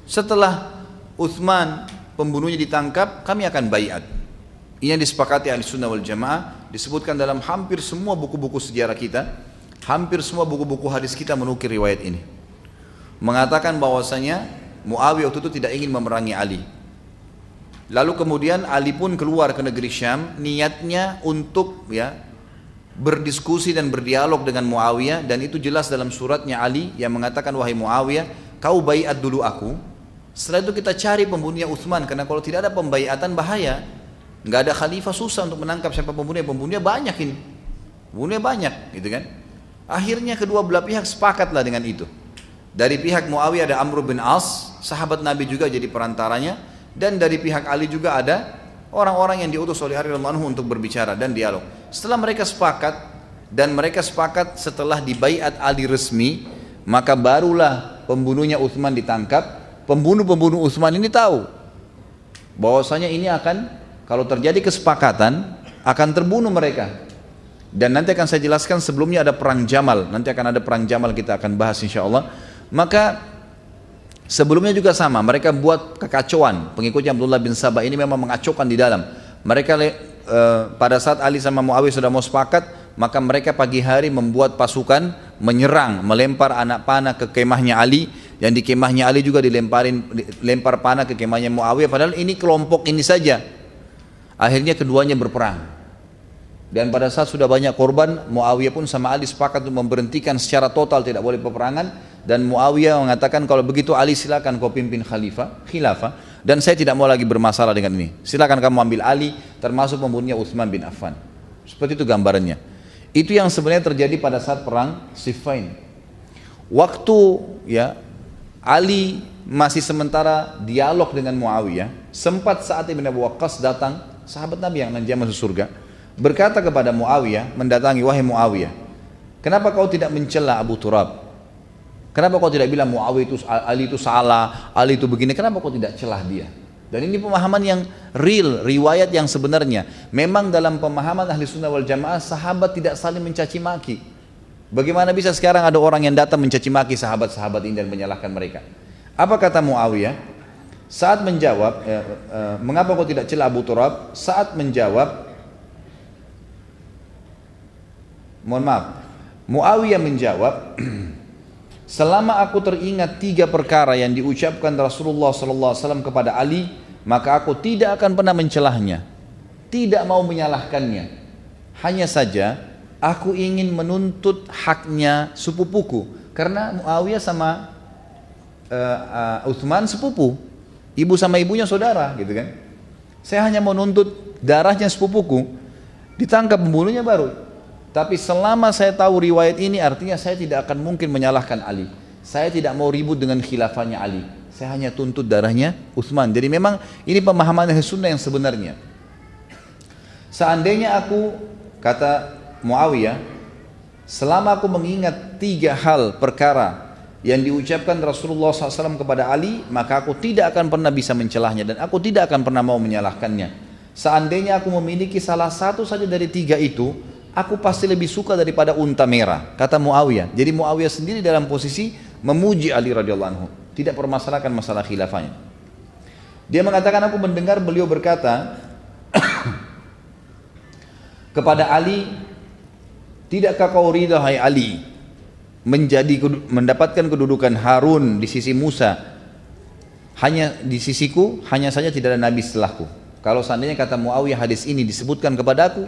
Speaker 1: Setelah Utsman pembunuhnya ditangkap, kami akan baiat. Ini yang disepakati Ahlussunnah wal Jamaah, disebutkan dalam hampir semua buku-buku sejarah kita, hampir semua buku-buku hadis kita menukil riwayat ini. Mengatakan bahwasanya Muawiyah waktu itu tidak ingin memerangi Ali. Lalu kemudian Ali pun keluar ke negeri Syam, niatnya untuk ya berdiskusi dan berdialog dengan Muawiyah, dan itu jelas dalam suratnya Ali yang mengatakan, wahai Muawiyah, kau baiat dulu aku. Setelah itu kita cari pembunuhnya Utsman, karena kalau tidak ada pembaiatan bahaya. Nggak ada khalifah, susah untuk menangkap siapa pembunuhnya. Pembunuhnya banyak ini, pembunuhnya banyak, gitu kan? Akhirnya kedua belah pihak sepakatlah dengan itu. Dari pihak Muawiyah ada Amr bin As, sahabat Nabi juga jadi perantaranya, dan dari pihak Ali juga ada orang-orang yang diutus oleh Ali radhiyallahu anhu untuk berbicara dan dialog. Setelah mereka sepakat, dan mereka sepakat setelah dibaiat Ali resmi, maka barulah pembunuhnya Utsman ditangkap. Pembunuh-pembunuh Utsman ini tahu bahwasanya ini akan, kalau terjadi kesepakatan, akan terbunuh mereka. Dan nanti akan saya jelaskan, sebelumnya ada perang Jamal, nanti akan ada perang Jamal, kita akan bahas insyaallah. Maka sebelumnya juga sama, mereka buat kekacauan. Pengikutnya Abdullah bin Sabah ini memang mengacaukan di dalam. Mereka pada saat Ali sama Muawiyah sudah mau sepakat, maka mereka pagi hari membuat pasukan menyerang, melempar anak panah ke kemahnya Ali, dan di kemahnya Ali juga dilempar panah ke kemahnya Muawiyah, padahal ini kelompok ini saja. Akhirnya keduanya berperang. Dan pada saat sudah banyak korban, Muawiyah pun sama Ali sepakat untuk memberhentikan secara total, tidak boleh peperangan. Dan Muawiyah mengatakan, kalau begitu Ali silakan kau pimpin khilafah, dan saya tidak mau lagi bermasalah dengan ini. Silakan kamu ambil Ali, termasuk membunuhnya Utsman bin Affan. Seperti itu gambarannya. Itu yang sebenarnya terjadi pada saat perang Siffin. Waktu ya Ali masih sementara dialog dengan Muawiyah, sempat saat Ibn Abu Waqqas datang, sahabat Nabi yang nanti masuk surga, berkata kepada Muawiyah, mendatangi, wahai Muawiyah, kenapa kau tidak mencela Abu Turab? Kenapa kau tidak bilang Muawiyah itu, Ali itu salah, Ali itu begini, kenapa kau tidak celah dia? Dan ini pemahaman yang real, riwayat yang sebenarnya. Memang dalam pemahaman ahli sunnah wal jamaah, sahabat tidak saling mencaci maki. Bagaimana bisa sekarang ada orang yang datang mencaci maki sahabat-sahabat ini dan menyalahkan mereka? Apa kata Muawiyah? Saat menjawab, mengapa kau tidak celah Abu Turab? Saat menjawab, mohon maaf, Muawiyah menjawab, selama aku teringat 3 perkara yang diucapkan Rasulullah SAW kepada Ali, maka aku tidak akan pernah mencelahnya, tidak mau menyalahkannya. Hanya saja aku ingin menuntut haknya sepupuku, karena Muawiyah sama Utsman sepupu, ibu sama ibunya saudara, gitu kan. Saya hanya mau nuntut darahnya sepupuku, ditangkap pembunuhnya baru. Tapi selama saya tahu riwayat ini, artinya saya tidak akan mungkin menyalahkan Ali. Saya tidak mau ribut dengan khilafahnya Ali. Saya hanya tuntut darahnya Utsman. Jadi memang ini pemahaman ahli sunnah yang sebenarnya. Seandainya aku, kata Muawiyah, selama aku mengingat 3 hal perkara yang diucapkan Rasulullah SAW kepada Ali, maka aku tidak akan pernah bisa mencelahnya dan aku tidak akan pernah mau menyalahkannya. Seandainya aku memiliki salah satu saja dari 3 itu, aku pasti lebih suka daripada unta merah, kata Muawiyah. Jadi Muawiyah sendiri dalam posisi memuji Ali radhiyallahu anhu, tidak permasalahkan masalah khilafahnya. Dia mengatakan, aku mendengar beliau berkata kepada Ali, tidakkah kau ridha hai Ali mendapatkan kedudukan Harun di sisi Musa, hanya di sisiku, hanya saja tidak ada nabi setelahku. Kalau seandainya, kata Muawiyah, hadis ini disebutkan kepadaku,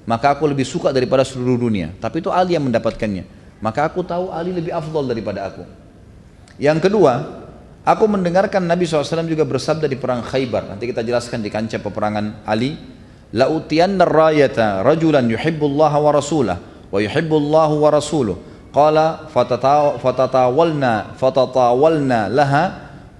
Speaker 1: maka aku lebih suka daripada seluruh dunia. Tapi itu Ali yang mendapatkannya, maka aku tahu Ali lebih afdal daripada aku. Yang kedua, aku mendengarkan Nabi SAW juga bersabda di perang Khaybar, nanti kita jelaskan di kancah peperangan Ali, la utiyanna rayata rajulan yuhibbullaha wa rasulah wa yuhibbullahu wa rasuluh, qala fatatawalna laha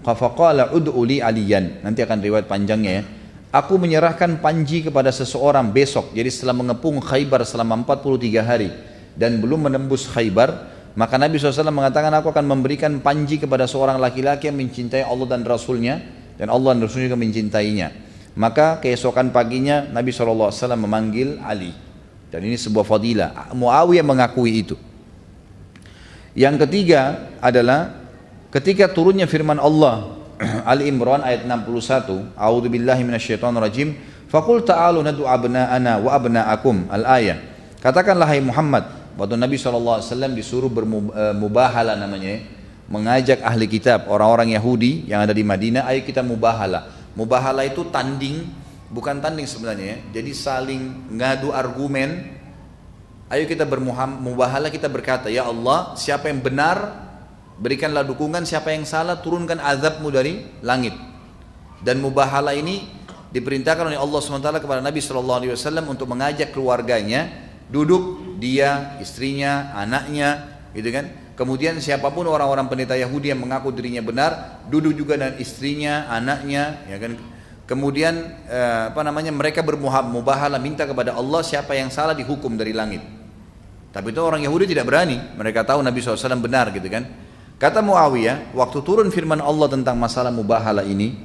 Speaker 1: faqala ud'u li aliyan. Nanti akan riwayat panjangnya ya. Aku menyerahkan panji kepada seseorang besok, jadi setelah mengepung Khaybar selama 43 hari dan belum menembus Khaybar, maka Nabi SAW mengatakan, aku akan memberikan panji kepada seorang laki-laki yang mencintai Allah dan Rasulnya, dan Allah dan Rasulnya juga mencintainya. Maka keesokan paginya Nabi SAW memanggil Ali, dan ini sebuah fadilah. Muawiyah mengakui itu. Yang ketiga adalah ketika turunnya firman Allah Ali Imran ayat 61, a'udzubillahi minasyaitonirrajim, faqul ta'alu nad'u abna'ana wa abna'akum, al-ayah. Katakanlah hai Muhammad, waktu Nabi SAW disuruh bermubahala namanya, mengajak ahli kitab, orang-orang Yahudi yang ada di Madinah, ayo kita mubahala. Mubahala itu tanding, bukan tanding sebenarnya ya, jadi saling ngadu argumen. Ayo kita bermubahala, kita berkata, ya Allah, siapa yang benar berikanlah dukungan, siapa yang salah turunkan azabmu dari langit. Dan mubahala ini diperintahkan oleh Allah SWT kepada Nabi SAW untuk mengajak keluarganya duduk, dia, istrinya, anaknya, gitu kan. Kemudian siapapun orang-orang pendeta Yahudi yang mengaku dirinya benar, duduk juga dengan istrinya, anaknya, ya kan. Kemudian mereka bermubahala, minta kepada Allah siapa yang salah dihukum dari langit. Tapi itu orang Yahudi tidak berani, mereka tahu Nabi SAW benar, gitu kan. Kata Muawiyah, waktu turun firman Allah tentang masalah mubahala ini,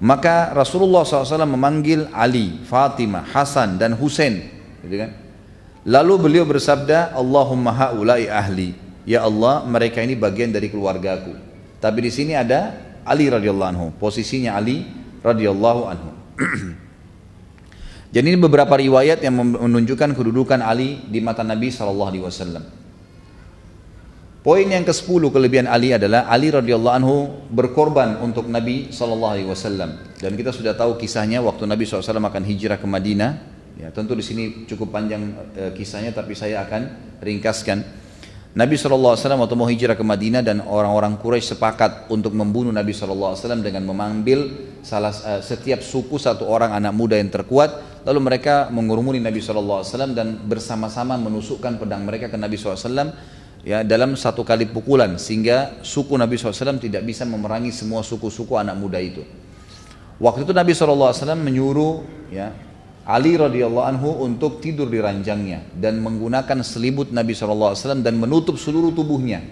Speaker 1: maka Rasulullah SAW memanggil Ali, Fatimah, Hasan dan Husain, gitu kan? Lalu beliau bersabda, Allahumma haulai ahli, ya Allah, mereka ini bagian dari keluargaku. Tapi di sini ada Ali radhiyallahu anhu, posisinya Ali radhiyallahu anhu. Jadi ini beberapa riwayat yang menunjukkan kedudukan Ali di mata Nabi SAW. Poin yang ke-10 kelebihan Ali adalah Ali radhiyallahu anhu berkorban untuk Nabi SAW. Dan kita sudah tahu kisahnya waktu Nabi SAW akan hijrah ke Madinah. Ya, tentu di sini cukup panjang kisahnya, tapi saya akan ringkaskan. Nabi SAW waktu mau hijrah ke Madinah dan orang-orang Quraisy sepakat untuk membunuh Nabi SAW dengan memanggil setiap suku satu orang anak muda yang terkuat. Lalu mereka mengurumuni Nabi SAW dan bersama-sama menusukkan pedang mereka ke Nabi SAW, ya, dalam satu kali pukulan, sehingga suku Nabi SAW tidak bisa memerangi semua suku-suku anak muda itu. Waktu itu Nabi SAW menyuruh, ya, Ali radhiyallahu anhu untuk tidur di ranjangnya dan menggunakan selimut Nabi SAW dan menutup seluruh tubuhnya.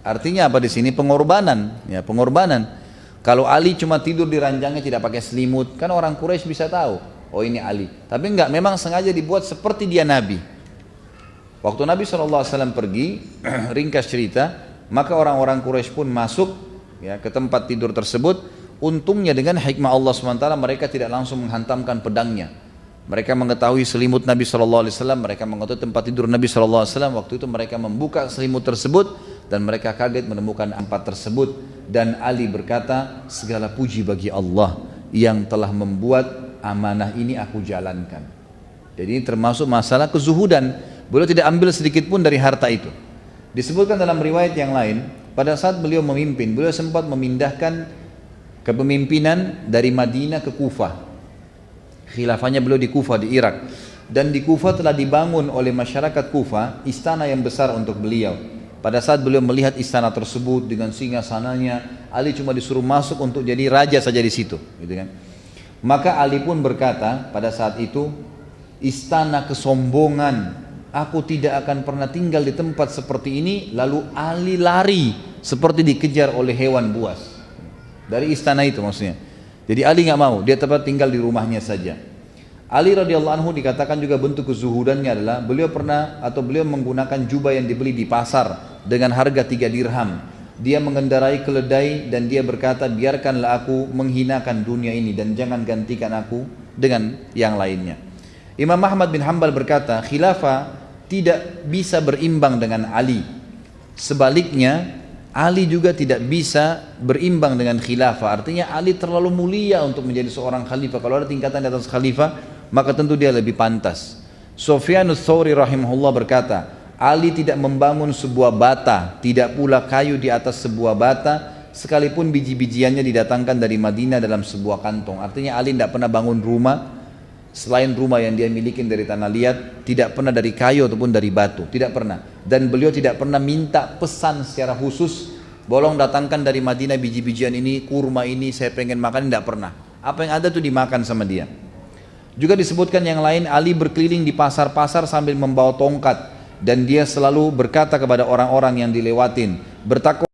Speaker 1: Artinya apa di sini? Pengorbanan, ya, pengorbanan. Kalau Ali cuma tidur di ranjangnya tidak pakai selimut, kan orang Quraisy bisa tahu, oh ini Ali. Tapi enggak, memang sengaja dibuat seperti dia Nabi. Waktu Nabi SAW pergi, ringkas cerita, maka orang-orang Quraisy pun masuk, ya, ke tempat tidur tersebut. Untungnya dengan hikmah Allah SWT mereka tidak langsung menghantamkan pedangnya. Mereka mengetahui selimut Nabi SAW, mereka mengetahui tempat tidur Nabi SAW. Waktu itu mereka membuka selimut tersebut dan mereka kaget menemukan empat tersebut. Dan Ali berkata, segala puji bagi Allah yang telah membuat amanah ini aku jalankan. Jadi ini termasuk masalah kezuhudan. Beliau tidak ambil sedikit pun dari harta itu. Disebutkan dalam riwayat yang lain, pada saat beliau memimpin, beliau sempat memindahkan kepemimpinan dari Madinah ke Kufah. Khilafahnya beliau di Kufah, di Irak. Dan di Kufah telah dibangun oleh masyarakat Kufah istana yang besar untuk beliau. Pada saat beliau melihat istana tersebut dengan singgasananya, Ali cuma disuruh masuk untuk jadi raja saja di situ, gitu kan. Maka Ali pun berkata pada saat itu, istana kesombongan, aku tidak akan pernah tinggal di tempat seperti ini. Lalu Ali lari seperti dikejar oleh hewan buas dari istana itu maksudnya. Jadi Ali nggak mau, dia tetap tinggal di rumahnya saja. Ali radhiyallahu anhu dikatakan juga bentuk kezuhudannya adalah beliau menggunakan jubah yang dibeli di pasar dengan harga 3 dirham. Dia mengendarai keledai dan dia berkata, biarkanlah aku menghinakan dunia ini dan jangan gantikan aku dengan yang lainnya. Imam Ahmad bin Hanbal berkata, khilafah tidak bisa berimbang dengan Ali. Sebaliknya, Ali juga tidak bisa berimbang dengan khilafah. Artinya Ali terlalu mulia untuk menjadi seorang khalifah. Kalau ada tingkatan di atas khalifah, maka tentu dia lebih pantas. Sufyanus Tsauri rahimahullah berkata, Ali tidak membangun sebuah bata, tidak pula kayu di atas sebuah bata, sekalipun biji-bijiannya didatangkan dari Madinah dalam sebuah kantong. Artinya Ali tidak pernah bangun rumah selain rumah yang dia miliki dari tanah liat, tidak pernah dari kayu ataupun dari batu, tidak pernah. Dan beliau tidak pernah minta pesan secara khusus, bolong datangkan dari Madinah biji-bijian ini, kurma ini, saya pengen makan, tidak pernah. Apa yang ada tuh dimakan sama dia. Juga disebutkan yang lain, Ali berkeliling di pasar-pasar sambil membawa tongkat, dan dia selalu berkata kepada orang-orang yang dilewatin, bertakwa